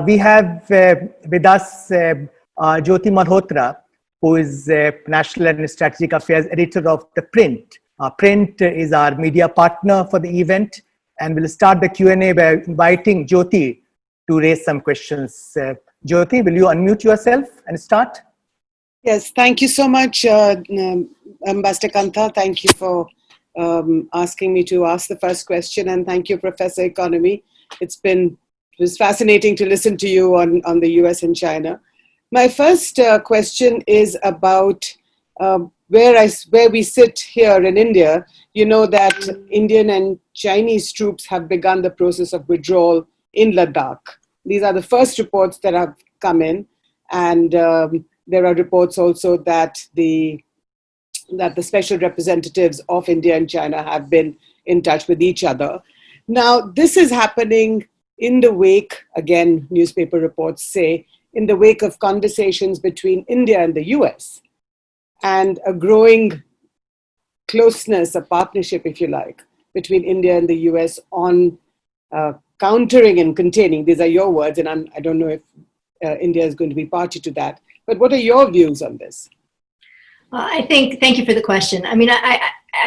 We have with us Jyoti Malhotra, who is National and Strategic Affairs Editor of ThePrint. Print is our media partner for the event, and we'll start the Q&A by inviting Jyoti to raise some questions. Jyoti, will you unmute yourself and start? Yes, thank you so much, Ambassador Kantha. Thank you for asking me to ask the first question, and thank you, Professor Economy. It was fascinating to listen to you on the US and China. My first question is about where we sit here in India, you know that Indian and Chinese troops have begun the process of withdrawal in Ladakh. These are the first reports that have come in, and there are reports also that the special representatives of India and China have been in touch with each other. Now, this is happening in the wake, again, newspaper reports say, in the wake of conversations between India and the US, and a growing closeness, a partnership, if you like, between India and the US on countering and containing. These are your words, and I don't know if India is going to be party to that. But what are your views on this? Well, thank you for the question. I mean,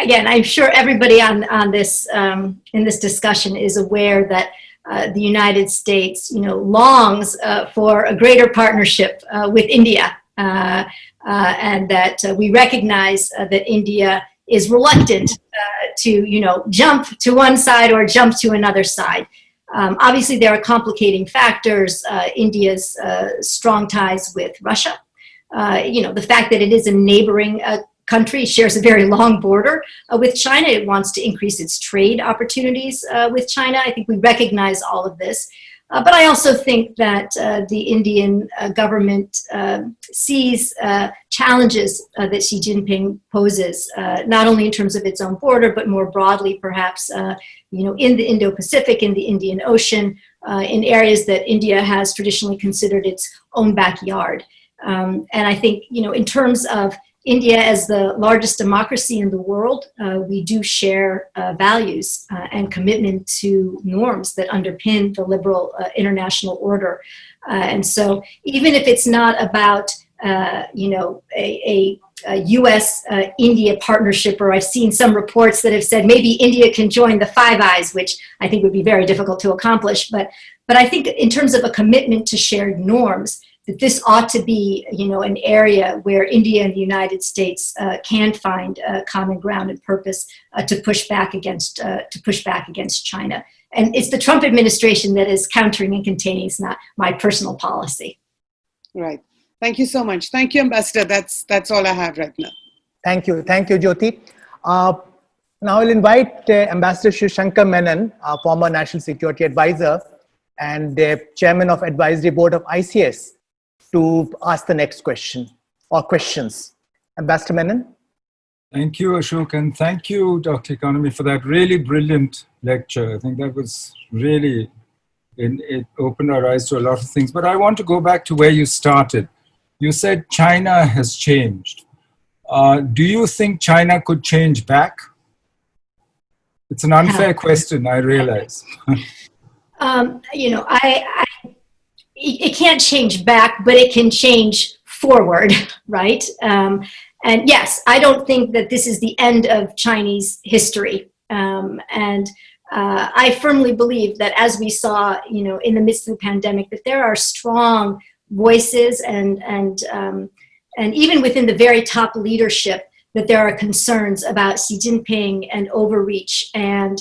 again, I'm sure everybody on this in this discussion is aware that the United States, longs for a greater partnership with India, and that we recognize that India is reluctant to, jump to one side or jump to another side. Obviously, there are complicating factors. India's strong ties with Russia. The fact that it is a neighboring country, shares a very long border with China. It wants to increase its trade opportunities with China. I think we recognize all of this. But I also think that the Indian government sees challenges that Xi Jinping poses, not only in terms of its own border, but more broadly, perhaps, in the Indo-Pacific, in the Indian Ocean, in areas that India has traditionally considered its own backyard. And I think, in terms of India as the largest democracy in the world, we do share values and commitment to norms that underpin the liberal international order. And so even if it's not about, a U.S.-India partnership, or I've seen some reports that have said maybe India can join the Five Eyes, which I think would be very difficult to accomplish. But I think in terms of a commitment to shared norms, that this ought to be, an area where India and the United States can find common ground and purpose to push back against China. And it's the Trump administration that is countering and containing. It's not my personal policy. Right. Thank you so much. Thank you, Ambassador. That's all I have right now. Thank you, Jyoti. Now I'll invite Ambassador Shri Shankar Menon, our former National Security Advisor and Chairman of Advisory Board of ICS, to ask the next question or questions. Ambassador Menon. Thank you, Ashok, and thank you, Dr. Economy, for that really brilliant lecture. I think that was really, it opened our eyes to a lot of things. But I want to go back to where you started. You said China has changed. Do you think China could change back? It's an unfair question, I realize. It can't change back, but it can change forward, right? And yes, I don't think that this is the end of Chinese history. And I firmly believe that, as we saw, in the midst of the pandemic, that there are strong voices and even within the very top leadership, that there are concerns about Xi Jinping and overreach and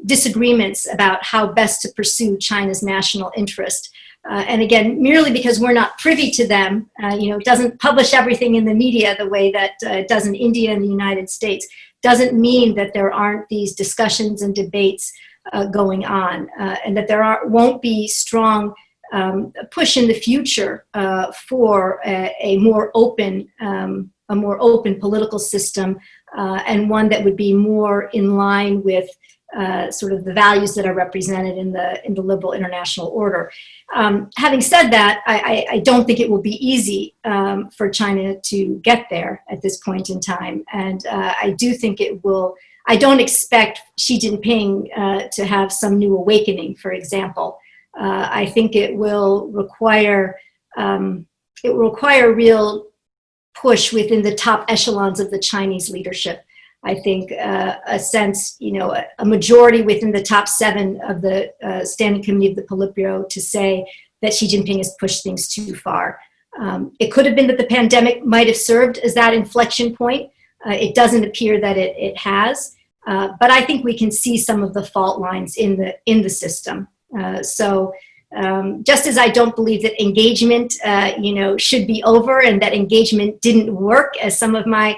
disagreements about how best to pursue China's national interest. And again, merely because we're not privy to them, it doesn't publish everything in the media the way that it does in India and the United States, doesn't mean that there aren't these discussions and debates going on, and that there won't be strong push in the future for a more open political system, and one that would be more in line with sort of the values that are represented in the liberal international order. Having said that, I don't think it will be easy for China to get there at this point in time, and I do think it will. I don't expect Xi Jinping to have some new awakening, for example. I think it will require real push within the top echelons of the Chinese leadership. I think a sense, a majority within the top 7 of the Standing Committee of the Politburo to say that Xi Jinping has pushed things too far. It could have been that the pandemic might have served as that inflection point. It doesn't appear that it has, but I think we can see some of the fault lines in the system. So just as I don't believe that engagement, should be over and that engagement didn't work, as some of my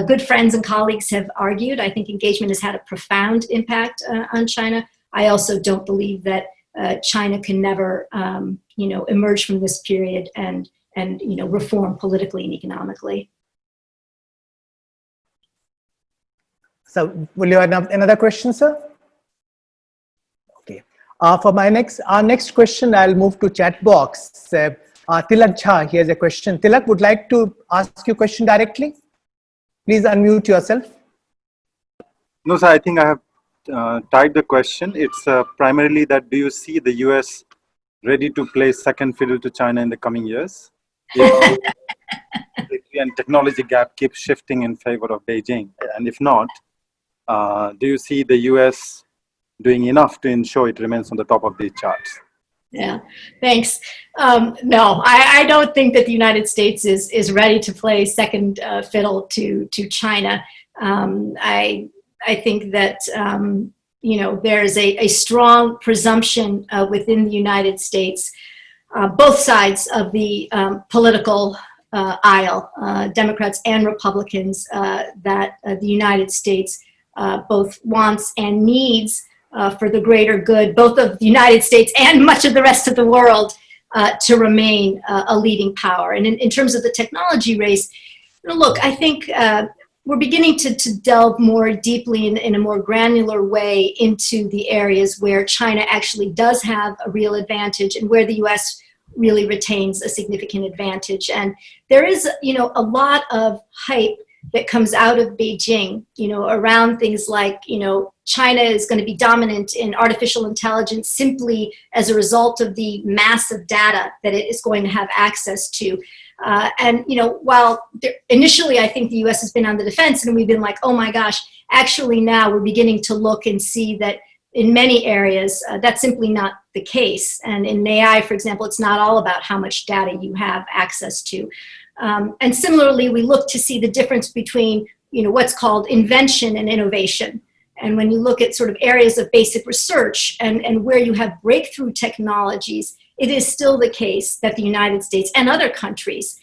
good friends and colleagues have argued. I think engagement has had a profound impact on China. I also don't believe that China can never, emerge from this period and reform politically and economically. So, will you have another question, sir? Okay. For our next question, I'll move to chat box. Tilak Jha, he has a question. Tilak would like to ask you a question directly. Please unmute yourself. No, sir, I think I have typed the question. It's primarily that, do you see the US ready to play second fiddle to China in the coming years? And technology gap keeps shifting in favor of Beijing. And if not, do you see the US doing enough to ensure it remains on the top of these charts? Yeah, thanks. No, I don't think that the United States is ready to play second fiddle to China. I think that there's a strong presumption within the United States, both sides of the political aisle, Democrats and Republicans, that the United States both wants and needs for the greater good, both of the United States and much of the rest of the world, to remain a leading power. And in terms of the technology race, look, I think we're beginning to delve more deeply in a more granular way into the areas where China actually does have a real advantage and where the US really retains a significant advantage. And there is, a lot of hype that comes out of Beijing, around things like, China is going to be dominant in artificial intelligence simply as a result of the massive data that it is going to have access to. And, while initially I think the US has been on the defense and we've been like, oh my gosh, actually now we're beginning to look and see that in many areas, that's simply not the case. And in AI, for example, it's not all about how much data you have access to. And similarly, we look to see the difference between, what's called invention and innovation. And when you look at sort of areas of basic research and where you have breakthrough technologies, it is still the case that the United States and other countries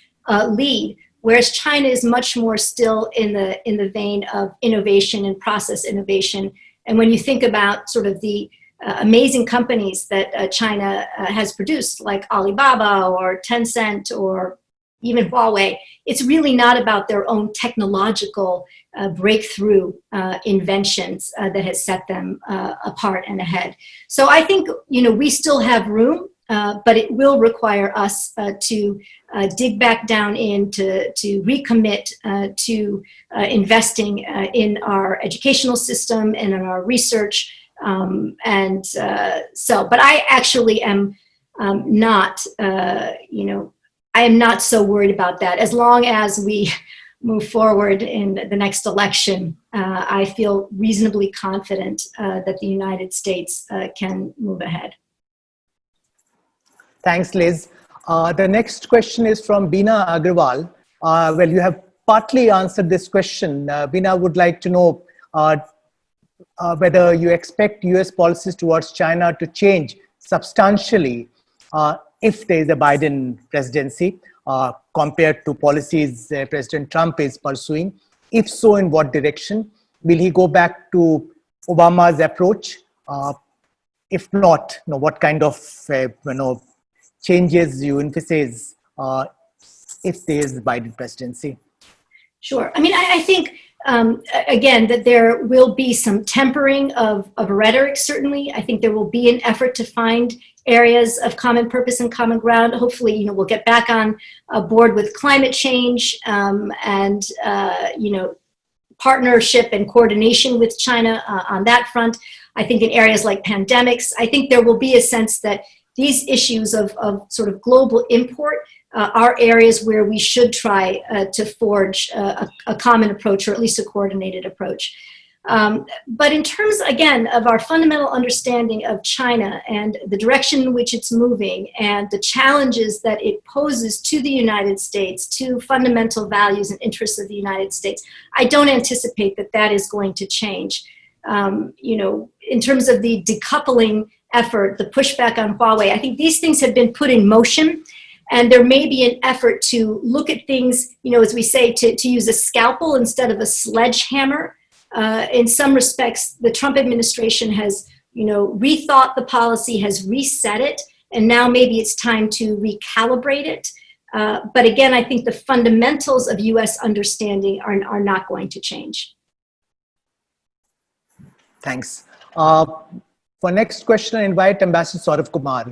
lead, whereas China is much more still in the vein of innovation and process innovation. And when you think about sort of the amazing companies that China has produced, like Alibaba or Tencent or even Huawei, it's really not about their own technological breakthrough inventions that has set them apart and ahead. So I think, we still have room, but it will require us to dig back down in, to recommit to investing in our educational system and in our research. But I actually am not, I am not so worried about that. As long as we move forward in the next election, I feel reasonably confident that the United States can move ahead. Thanks, Liz. The next question is from Beena Agrawal. Well, you have partly answered this question. Beena would like to know whether you expect US policies towards China to change substantially if there is a Biden presidency compared to policies President Trump is pursuing. If so, in what direction? Will he go back to Obama's approach? If not, what kind of changes you emphasize if there is Biden presidency? Sure. I mean, I think, again, that there will be some tempering of rhetoric, certainly. I think there will be an effort to find areas of common purpose and common ground. Hopefully, we'll get back on board with climate change and partnership and coordination with China on that front. I think in areas like pandemics, I think there will be a sense that these issues of sort of global import are areas where we should try to forge a common approach, or at least a coordinated approach. But in terms, again, of our fundamental understanding of China and the direction in which it's moving and the challenges that it poses to the United States, to fundamental values and interests of the United States, I don't anticipate that that is going to change. In terms of the decoupling effort, the pushback on Huawei, I think these things have been put in motion. And there may be an effort to look at things, as we say, to use a scalpel instead of a sledgehammer. In some respects, the Trump administration has, rethought the policy, has reset it, and now maybe it's time to recalibrate it. But again, I think the fundamentals of U.S. understanding are not going to change. Thanks. For next question, I invite Ambassador Saurav Kumar.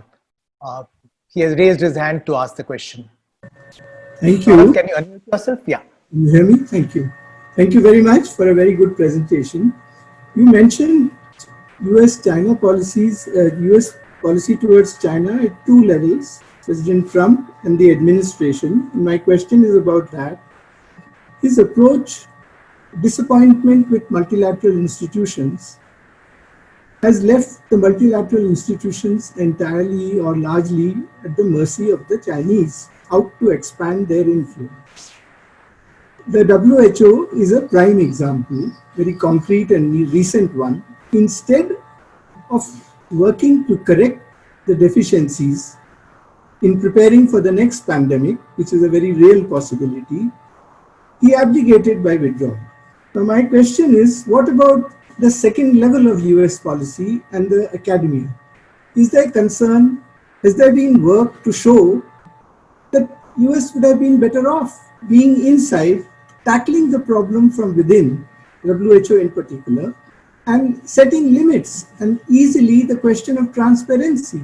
He has raised his hand to ask the question. Thank you. Saurav, can you unmute yourself? Yeah. Can you hear me? Thank you. Thank you very much for a very good presentation. You mentioned U.S.-China policies, U.S. policy towards China at two levels, President Trump and the administration. And my question is about that. His approach, disappointment with multilateral institutions, has left the multilateral institutions entirely or largely at the mercy of the Chinese, out to expand their influence. The WHO is a prime example, very concrete and recent one. Instead of working to correct the deficiencies in preparing for the next pandemic, which is a very real possibility, he abdicated by withdrawal. Now my question is, what about the second level of US policy and the academia? Is there concern, has there been work to show that US would have been better off being inside, tackling the problem from within, WHO in particular, and setting limits, and easily the question of transparency.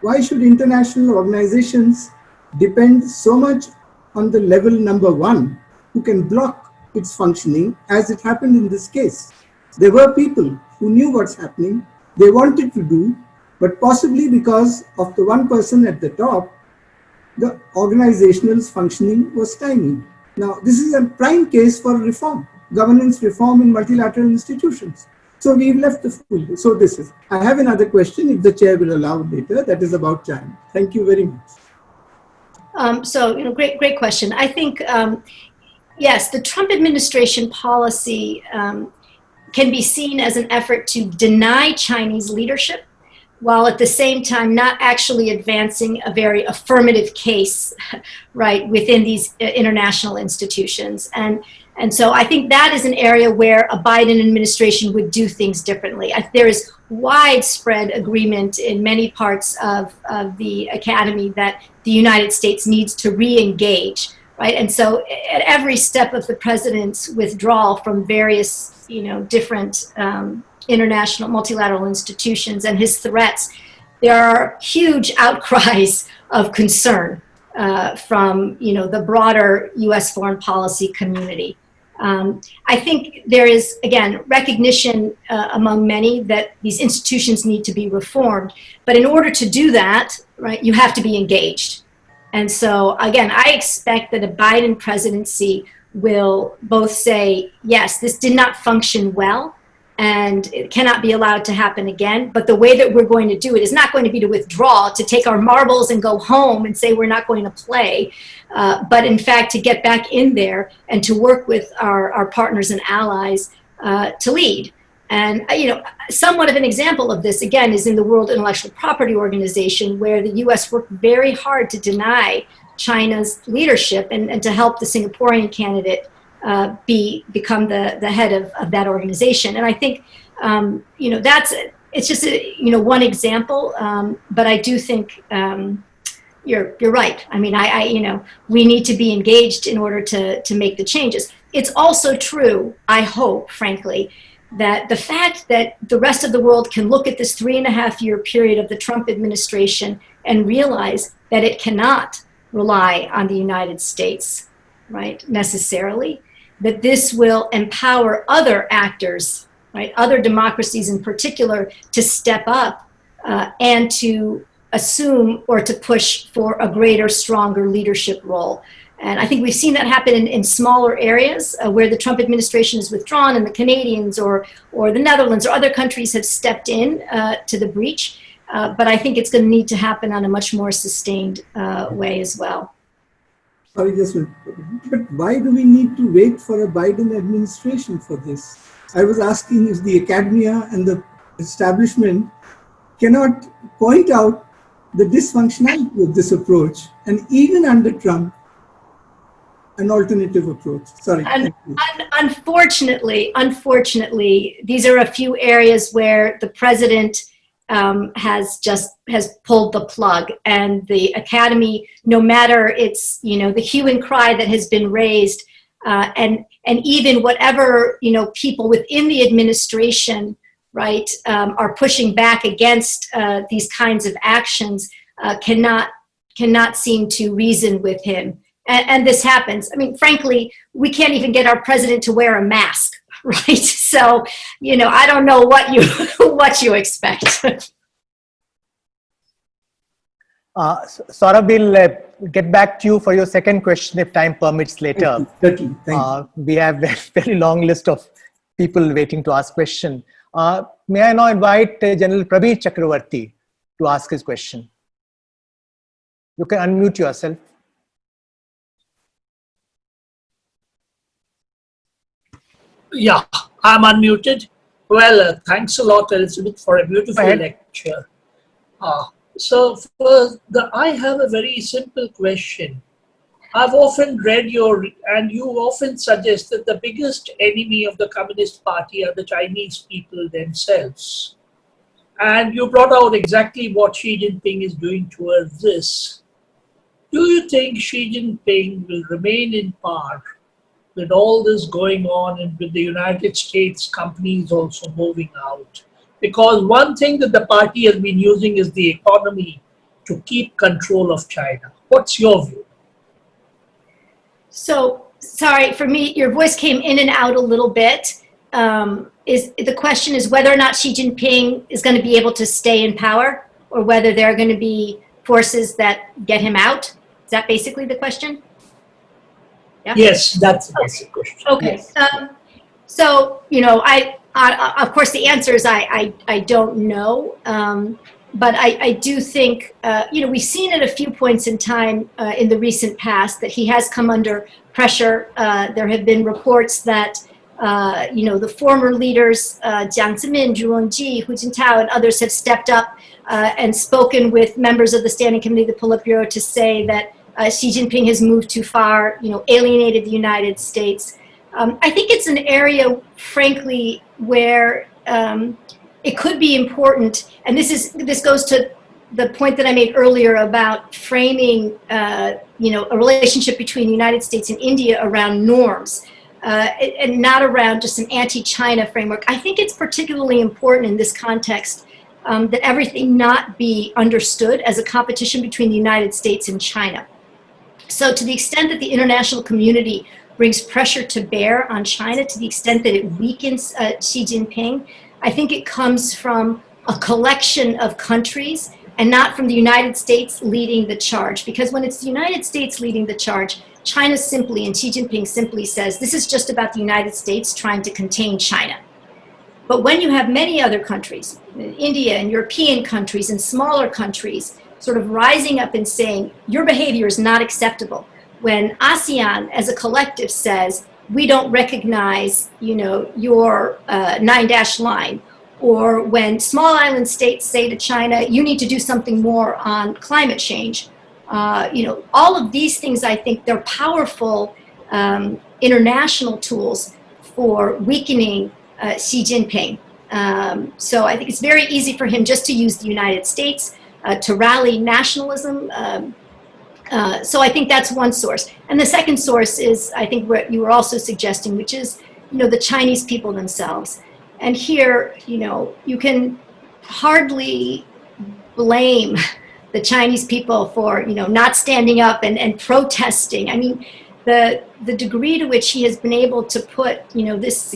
Why should international organizations depend so much on the level number one who can block its functioning, as it happened in this case? There were people who knew what's happening, they wanted to do, but possibly because of the one person at the top, the organizational functioning was stymied. Now, this is a prime case for reform, governance reform in multilateral institutions. So we've left the full. So this is. I have another question, if the chair will allow later, that is about China. Thank you very much. Great question. I think, yes, the Trump administration policy can be seen as an effort to deny Chinese leadership, while at the same time not actually advancing a very affirmative case, right, within these international institutions. And so I think that is an area where a Biden administration would do things differently. There is widespread agreement in many parts of the academy that the United States needs to re-engage, right? And so at every step of the president's withdrawal from various, different international multilateral institutions and his threats, there are huge outcries of concern from the broader U.S. foreign policy community. I think there is, again, recognition among many that these institutions need to be reformed. But in order to do that, right, you have to be engaged. And so, again, I expect that a Biden presidency will both say, yes, this did not function well, and it cannot be allowed to happen again. But the way that we're going to do it is not going to be to withdraw, to take our marbles and go home and say we're not going to play, but in fact to get back in there and to work with our partners and allies to lead. And somewhat of an example of this, again, is in the World Intellectual Property Organization, where the U.S. worked very hard to deny China's leadership and to help the Singaporean candidate become the head of that organization. And I think, it's just one example, but I do think you're right. I mean, we need to be engaged in order to make the changes. It's also true, I hope, frankly, that the fact that the rest of the world can look at this 3.5-year period of the Trump administration and realize that it cannot rely on the United States, right, necessarily, that this will empower other actors, right, other democracies in particular, to step up and to assume or to push for a greater, stronger leadership role. And I think we've seen that happen in smaller areas where the Trump administration is withdrawn and the Canadians or the Netherlands or other countries have stepped in to the breach. But I think it's going to need to happen on a much more sustained way as well. Sorry, but why do we need to wait for a Biden administration for this? I was asking if the academia and the establishment cannot point out the dysfunctionality of this approach, and even under Trump, an alternative approach. Sorry. Unfortunately, these are a few areas where the president has pulled the plug, and the academy, no matter its the hue and cry that has been raised, and even whatever people within the administration, right, are pushing back against these kinds of actions, cannot seem to reason with him. And this happens. I mean, frankly, we can't even get our president to wear a mask, right? So, I don't know what you expect. Saurabh, we'll get back to you for your second question if time permits later. Thank you. We have a very long list of people waiting to ask question. May I now invite General Prabir Chakravarti to ask his question. You can unmute yourself. Yeah, I'm unmuted. Well, thanks a lot, Elizabeth, for a beautiful lecture. I have a very simple question. I've often read and you often suggest that the biggest enemy of the Communist Party are the Chinese people themselves. And you brought out exactly what Xi Jinping is doing towards this. Do you think Xi Jinping will remain in power with all this going on and with the United States companies also moving out? Because one thing that the party has been using is the economy to keep control of China. What's your view? So, sorry, for me, your voice came in and out a little bit. The question is whether or not Xi Jinping is going to be able to stay in power, or whether there are going to be forces that get him out? Is that basically the question? Yeah? Yes, that's the basic question. Okay. Yes. So, of course, the answer is I don't know. But I do think, we've seen at a few points in time in the recent past that he has come under pressure. There have been reports that, the former leaders, Jiang Zemin, Zhu Rongji, Hu Jintao, and others have stepped up and spoken with members of the Standing Committee of the Politburo to say that Xi Jinping has moved too far, alienated the United States. I think it's an area, frankly, where it could be important, and this goes to the point that I made earlier about framing, a relationship between the United States and India around norms, and not around just an anti-China framework. I think it's particularly important in this context that everything not be understood as a competition between the United States and China. So to the extent that the international community brings pressure to bear on China, to the extent that it weakens Xi Jinping, I think it comes from a collection of countries and not from the United States leading the charge. Because when it's the United States leading the charge, China simply, and Xi Jinping simply says, this is just about the United States trying to contain China. But when you have many other countries, India and European countries and smaller countries, sort of rising up and saying, your behavior is not acceptable. When ASEAN as a collective says, we don't recognize, your 9-dash line, or when small island states say to China, you need to do something more on climate change. All of these things, I think they're powerful international tools for weakening Xi Jinping. So I think it's very easy for him just to use the United States to rally nationalism. So I think that's one source. And the second source is, I think, what you were also suggesting, which is, the Chinese people themselves. And here, you can hardly blame the Chinese people for, not standing up and protesting. I mean, the degree to which he has been able to put, this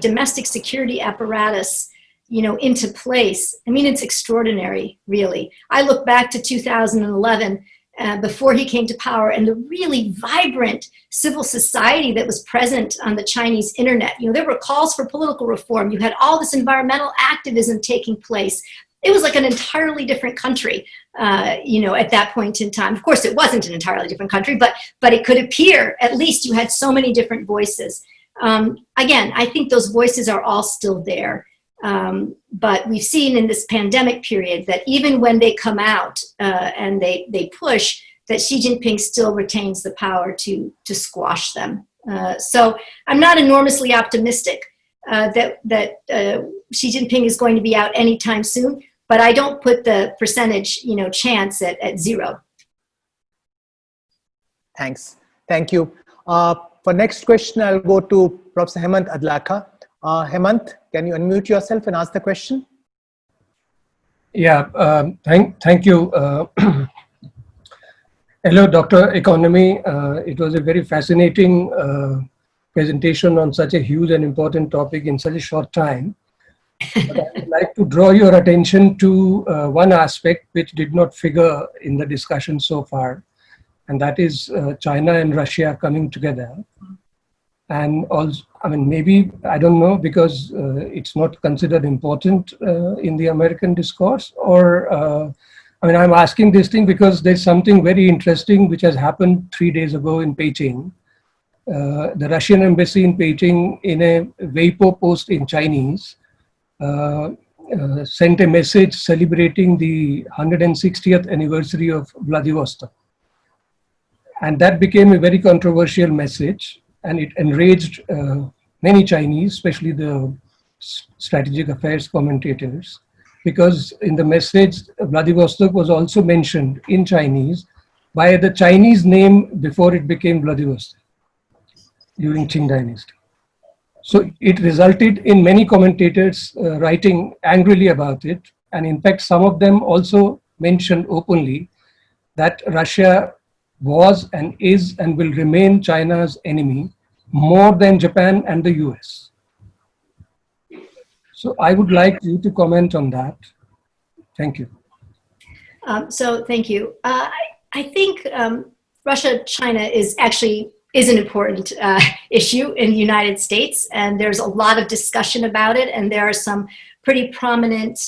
domestic security apparatus, into place, I mean, it's extraordinary, really. I look back to 2011, before he came to power, and the really vibrant civil society that was present on the Chinese internet. There were calls for political reform. You had all this environmental activism taking place. It was like an entirely different country, at that point in time. Of course, it wasn't an entirely different country, but it could appear, at least you had so many different voices. Again, I think those voices are all still there. But we've seen in this pandemic period that even when they come out and they push, that Xi Jinping still retains the power to squash them. So I'm not enormously optimistic that Xi Jinping is going to be out anytime soon, but I don't put the percentage, chance at 0. Thanks. Thank you. For next question, I'll go to Professor Hemant Adlakha. Hemant, can you unmute yourself and ask the question? Yeah, thank you. Hello, Dr. Economy. It was a very fascinating presentation on such a huge and important topic in such a short time. But I would like to draw your attention to one aspect which did not figure in the discussion so far, and that is China and Russia coming together. And also, maybe, I don't know, because it's not considered important in the American discourse, or, I'm asking this thing because there's something very interesting which has happened 3 days ago in Beijing. The Russian embassy in Beijing, in a Weibo post in Chinese, sent a message celebrating the 160th anniversary of Vladivostok. And that became a very controversial message, and it enraged many Chinese, especially the strategic affairs commentators, because in the message, Vladivostok was also mentioned in Chinese by the Chinese name before it became Vladivostok during Qing dynasty. So it resulted in many commentators writing angrily about it. And in fact, some of them also mentioned openly that Russia was and is and will remain China's enemy more than Japan and the US. So I would like you to comment on that. Thank you. So thank you. I think Russia-China is an important issue in the United States, and there's a lot of discussion about it, and there are some pretty prominent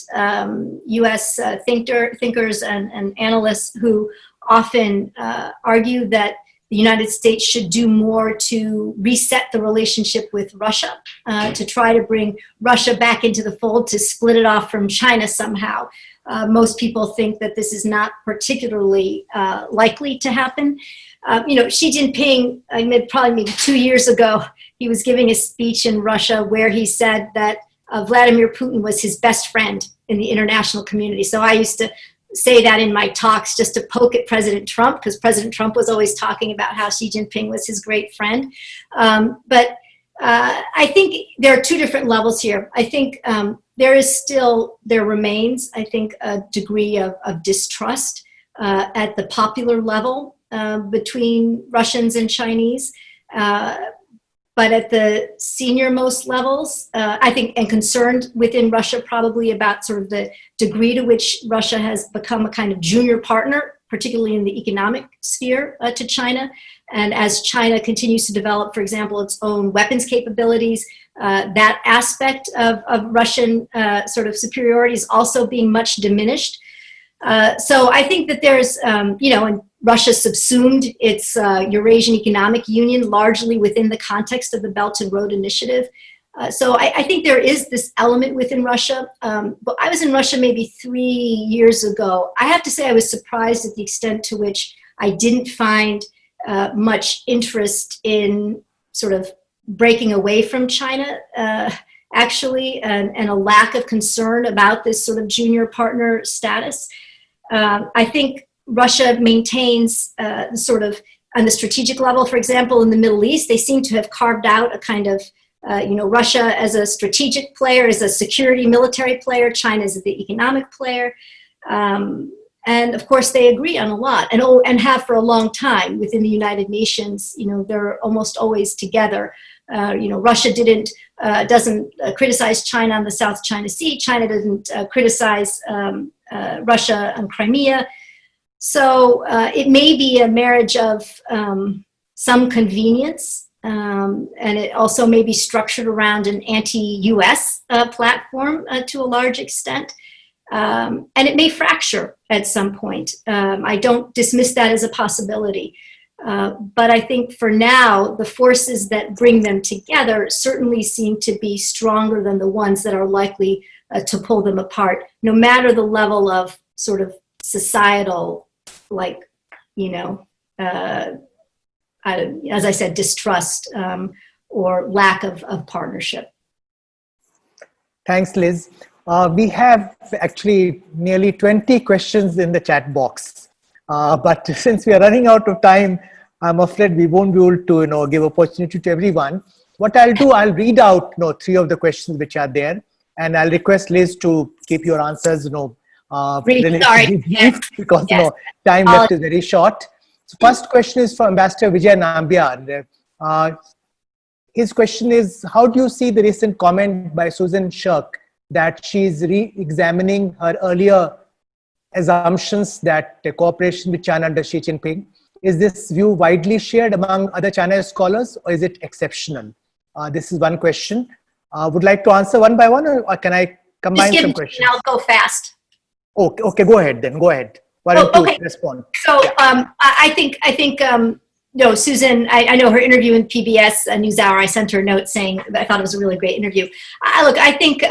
US thinkers and analysts who often argue that the United States should do more to reset the relationship with Russia, to try to bring Russia back into the fold, to split it off from China somehow. Most people think that this is not particularly likely to happen. Xi Jinping, probably maybe 2 years ago, he was giving a speech in Russia where he said that Vladimir Putin was his best friend in the international community. So I used to say that in my talks just to poke at President Trump, because President Trump was always talking about how Xi Jinping was his great friend. But I think there are two different levels here. I think there remains, I think, a degree of distrust at the popular level between Russians and Chinese. But at the senior most levels, I think, and concerned within Russia probably about sort of the degree to which Russia has become a kind of junior partner, particularly in the economic sphere to China. And as China continues to develop, for example, its own weapons capabilities, that aspect of Russian sort of superiority is also being much diminished. So I think that there's, and Russia subsumed its Eurasian Economic Union largely within the context of the Belton Road Initiative. So I think there is this element within Russia. But I was in Russia maybe 3 years ago. I have to say I was surprised at the extent to which I didn't find much interest in sort of breaking away from China, actually, and a lack of concern about this sort of junior partner status. I think Russia maintains sort of on the strategic level, for example, in the Middle East, they seem to have carved out a kind of, Russia as a strategic player, as a security military player, China as the economic player. And of course, they agree on a lot and have for a long time within the United Nations. They're almost always together. Russia doesn't criticize China on the South China Sea. China doesn't criticize Russia on Crimea. So it may be a marriage of some convenience, and it also may be structured around an anti-US platform to a large extent. And it may fracture at some point. I don't dismiss that as a possibility. But I think for now, the forces that bring them together certainly seem to be stronger than the ones that are likely to pull them apart, no matter the level of sort of societal, like, you know, as I said, distrust or lack of partnership. Thanks, Liz. We have actually nearly 20 questions in the chat box. But since we are running out of time, I'm afraid we won't be able to, give opportunity to everyone. What I'll do, I'll read out, 3 of the questions which are there, and I'll request Liz to keep your answers, relatively brief because, time left is very short. So first question is from Ambassador Vijay Nambiar. His question is, how do you see the recent comment by Susan Shirk that she's re-examining her earlier assumptions that the cooperation with China under Xi Jinping? Is this view widely shared among other China scholars, or is it exceptional? This is one question. Would like to answer one by one, or can I combine some questions? I'll go fast. Okay, go ahead then. Go ahead. Why don't you respond? So I think Susan, I know her interview in PBS NewsHour. I sent her a note saying that I thought it was a really great interview. I think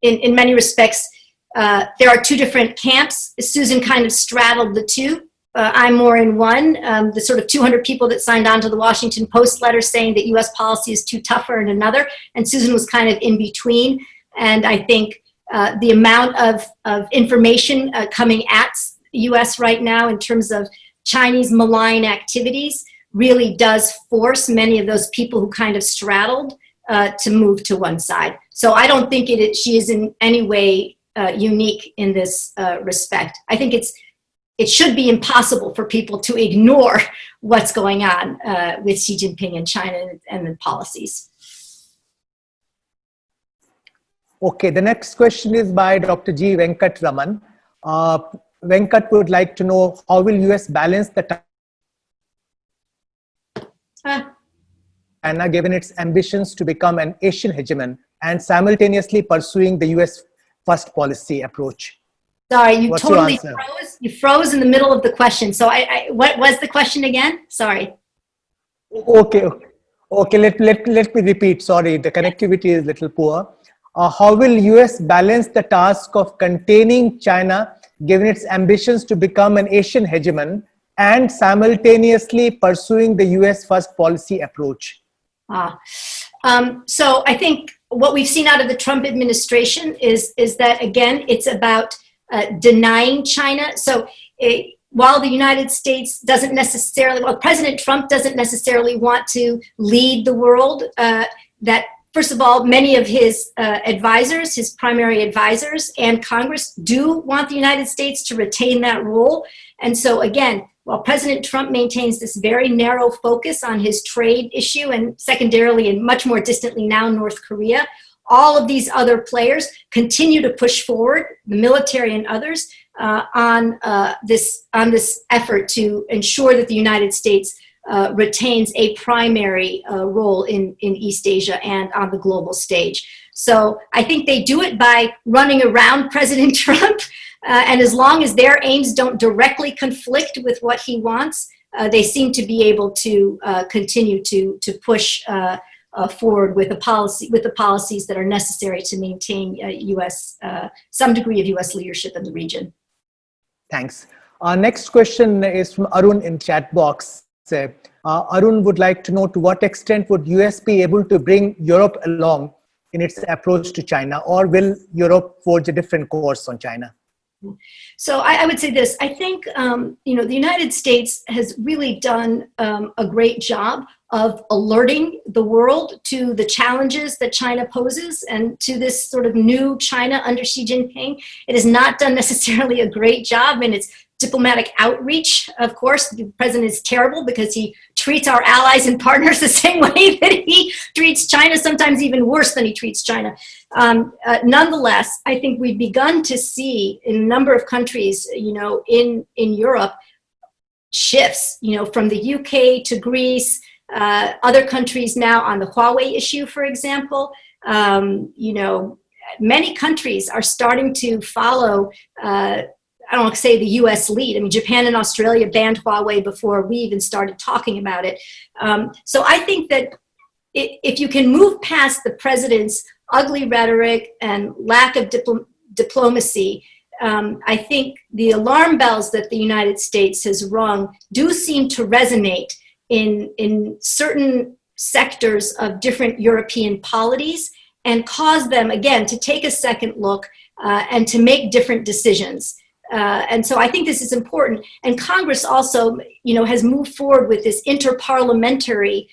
in many respects, there are 2 different camps. Susan kind of straddled the 2. I'm more in one, the sort of 200 people that signed on to the Washington Post letter saying that U.S. policy is too tougher in another, and Susan was kind of in between. And I think the amount of information coming at U.S. right now in terms of Chinese malign activities really does force many of those people who kind of straddled to move to one side. So I don't think she is in any way unique in this respect. I think it should be impossible for people to ignore what's going on with Xi Jinping and China and the policies. Okay, the next question is by Dr. G. Venkat Raman. Venkat would like to know, how will US balance the China given its ambitions to become an Asian hegemon and simultaneously pursuing the US first policy approach? Sorry, you totally froze. You froze in the middle of the question. So what was the question again? Sorry. Okay. Let me repeat. Sorry, the connectivity is a little poor. How will US balance the task of containing China given its ambitions to become an Asian hegemon and simultaneously pursuing the US first policy approach? So I think what we've seen out of the Trump administration is that, again, it's about denying China. So while the United States doesn't necessarily, President Trump doesn't necessarily want to lead the world, that first of all, many of his advisors, his primary advisors and Congress do want the United States to retain that role. And so again, while President Trump maintains this very narrow focus on his trade issue and secondarily and much more distantly now North Korea, all of these other players continue to push forward, the military and others, on this effort to ensure that the United States retains a primary role in East Asia and on the global stage. So I think they do it by running around President Trump, and as long as their aims don't directly conflict with what he wants, they seem to be able to continue to push forward with the policies that are necessary to maintain some degree of U.S. leadership in the region. Thanks. Our next question is from Arun in chat box. Arun would like to know, to what extent would US be able to bring Europe along in its approach to China, or will Europe forge a different course on China? So I would say this. I think the United States has really done a great job of alerting the world to the challenges that China poses and to this sort of new China under Xi Jinping. It has not done necessarily a great job in its diplomatic outreach. Of course, the president is terrible because he treats our allies and partners the same way that he treats China, sometimes even worse than he treats China. Nonetheless, I think we've begun to see in a number of countries, in Europe, shifts, from the UK to Greece, other countries now on the Huawei issue, for example. Many countries are starting to follow I don't want to say the US lead. I mean, Japan and Australia banned Huawei before we even started talking about it. So I think that if you can move past the president's ugly rhetoric and lack of diplomacy, I think the alarm bells that the United States has rung do seem to resonate in certain sectors of different European polities and cause them, again, to take a second look and to make different decisions. And so I think this is important. And Congress also, has moved forward with this interparliamentary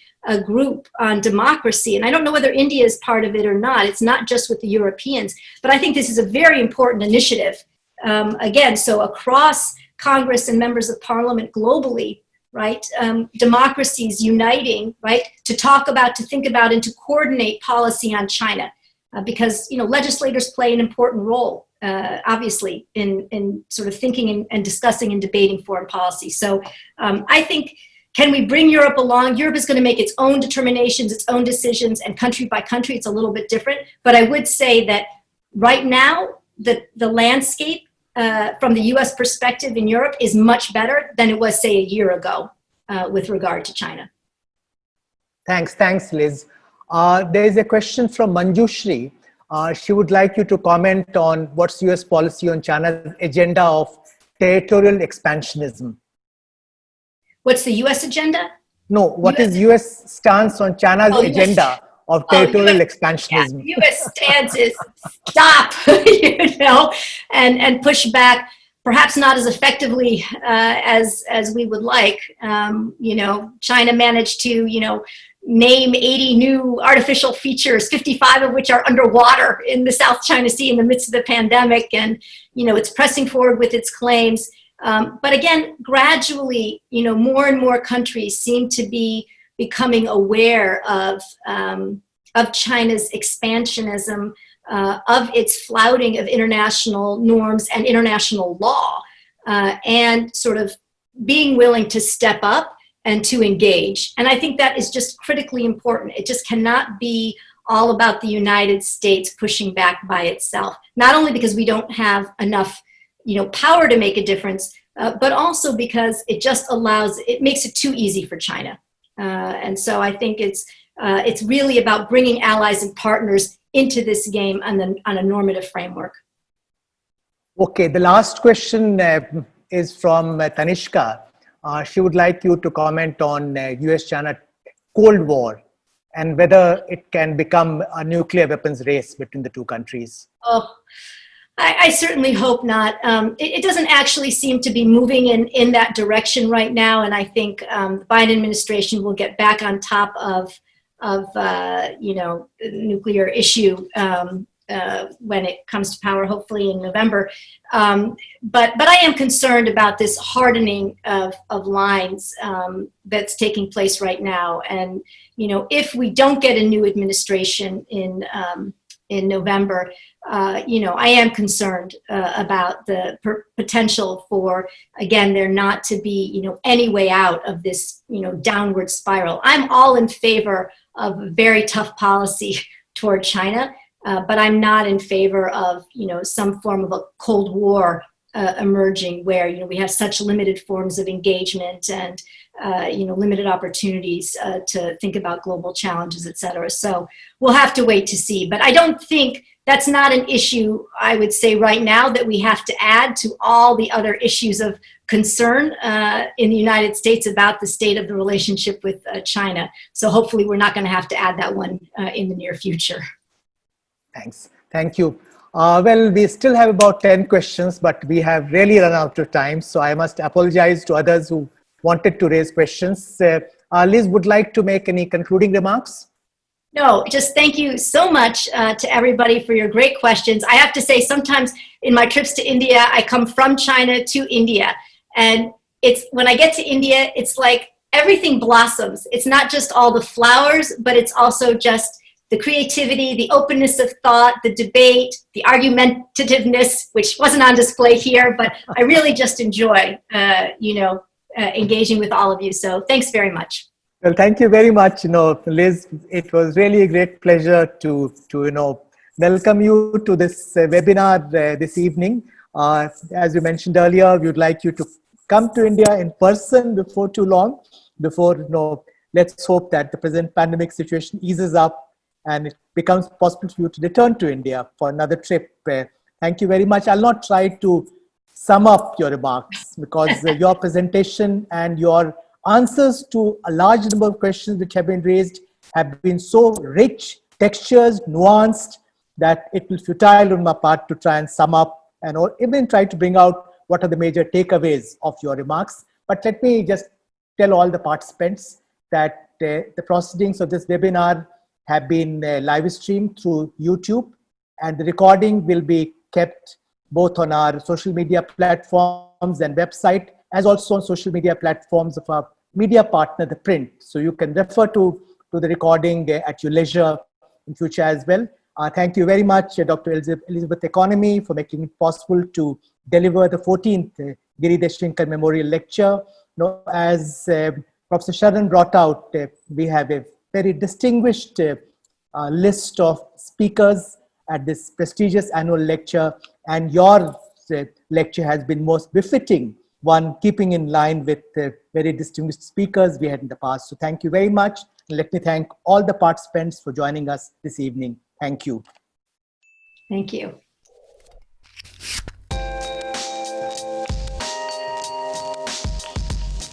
group on democracy. And I don't know whether India is part of it or not. It's not just with the Europeans. But I think this is a very important initiative. Again, so across Congress and members of parliament globally, right, democracies uniting, right, to talk about, to think about, and to coordinate policy on China. Because, legislators play an important role, obviously, in sort of thinking and discussing and debating foreign policy. So I think, can we bring Europe along? Europe is going to make its own determinations, its own decisions, and country by country, it's a little bit different. But I would say that right now, the landscape from the US perspective in Europe is much better than it was, say, a year ago with regard to China. Thanks, Liz. There is a question from Manjushri. She would like you to comment on what's US policy on China's agenda of territorial expansionism. What's the US agenda? No, what is US stance on China's agenda of territorial expansionism? Yeah, US stance is stop, and push back, perhaps not as effectively as we would like. China managed to, name 80 new artificial features, 55 of which are underwater in the South China Sea in the midst of the pandemic. And, it's pressing forward with its claims. But again, gradually, more and more countries seem to be becoming aware of China's expansionism, of its flouting of international norms and international law, and sort of being willing to step up and to engage. And I think that is just critically important. It just cannot be all about the United States pushing back by itself, not only because we don't have enough power to make a difference, but also because it makes it too easy for China. And so I think it's really about bringing allies and partners into this game on a normative framework. Okay, the last question is from Tanishka. She would like you to comment on US-China Cold War and whether it can become a nuclear weapons race between the two countries. Oh, I certainly hope not. It doesn't actually seem to be moving in that direction right now, and I think the Biden administration will get back on top of the nuclear issue when it comes to power, hopefully in November. But I am concerned about this hardening of lines that's taking place right now, and if we don't get a new administration in November, I am concerned about the potential for, again, there not to be, any way out of this, downward spiral. I'm all in favor of a very tough policy toward China, but I'm not in favor of, some form of a Cold War emerging where, we have such limited forms of engagement and, limited opportunities to think about global challenges, et cetera. So we'll have to wait to see. But I don't think that's not an issue, I would say right now, that we have to add to all the other issues of concern in the United States about the state of the relationship with China. So hopefully we're not going to have to add that one in the near future. Thanks. Thank you. Well, we still have about 10 questions, but we have really run out of time. So I must apologize to others who wanted to raise questions. Liz, would like to make any concluding remarks? No, just thank you so much to everybody for your great questions. I have to say, sometimes in my trips to India, I come from China to India. And when I get to India, it's like everything blossoms. It's not just all the flowers, but it's also just the creativity, the openness of thought, the debate, the argumentativeness, which wasn't on display here, but I really just enjoy, engaging with all of you. So thanks very much. Well, thank you very much, Liz. It was really a great pleasure to welcome you to this webinar this evening. As you mentioned earlier, we would like you to come to India in person before too long. Let's hope that the present pandemic situation eases up and it becomes possible for you to return to India for another trip. Thank you very much. I'll not try to sum up your remarks because your presentation and your answers to a large number of questions which have been raised have been so rich, textures, nuanced, that it will be futile on my part to try and sum up and or even try to bring out what are the major takeaways of your remarks. But let me just tell all the participants that the proceedings of this webinar have been live streamed through YouTube, and the recording will be kept both on our social media platforms and website, as also on social media platforms of our media partner, ThePrint. So you can refer to the recording at your leisure in future as well. Thank you very much, Dr. Elizabeth Economy, for making it possible to deliver the 14th Giri Deshingkar Memorial Lecture. As Professor Sharan brought out, we have a very distinguished list of speakers at this prestigious annual lecture, and your lecture has been most befitting one, keeping in line with the very distinguished speakers we had in the past. So thank you very much. And let me thank all the participants for joining us this evening. Thank you. Thank you.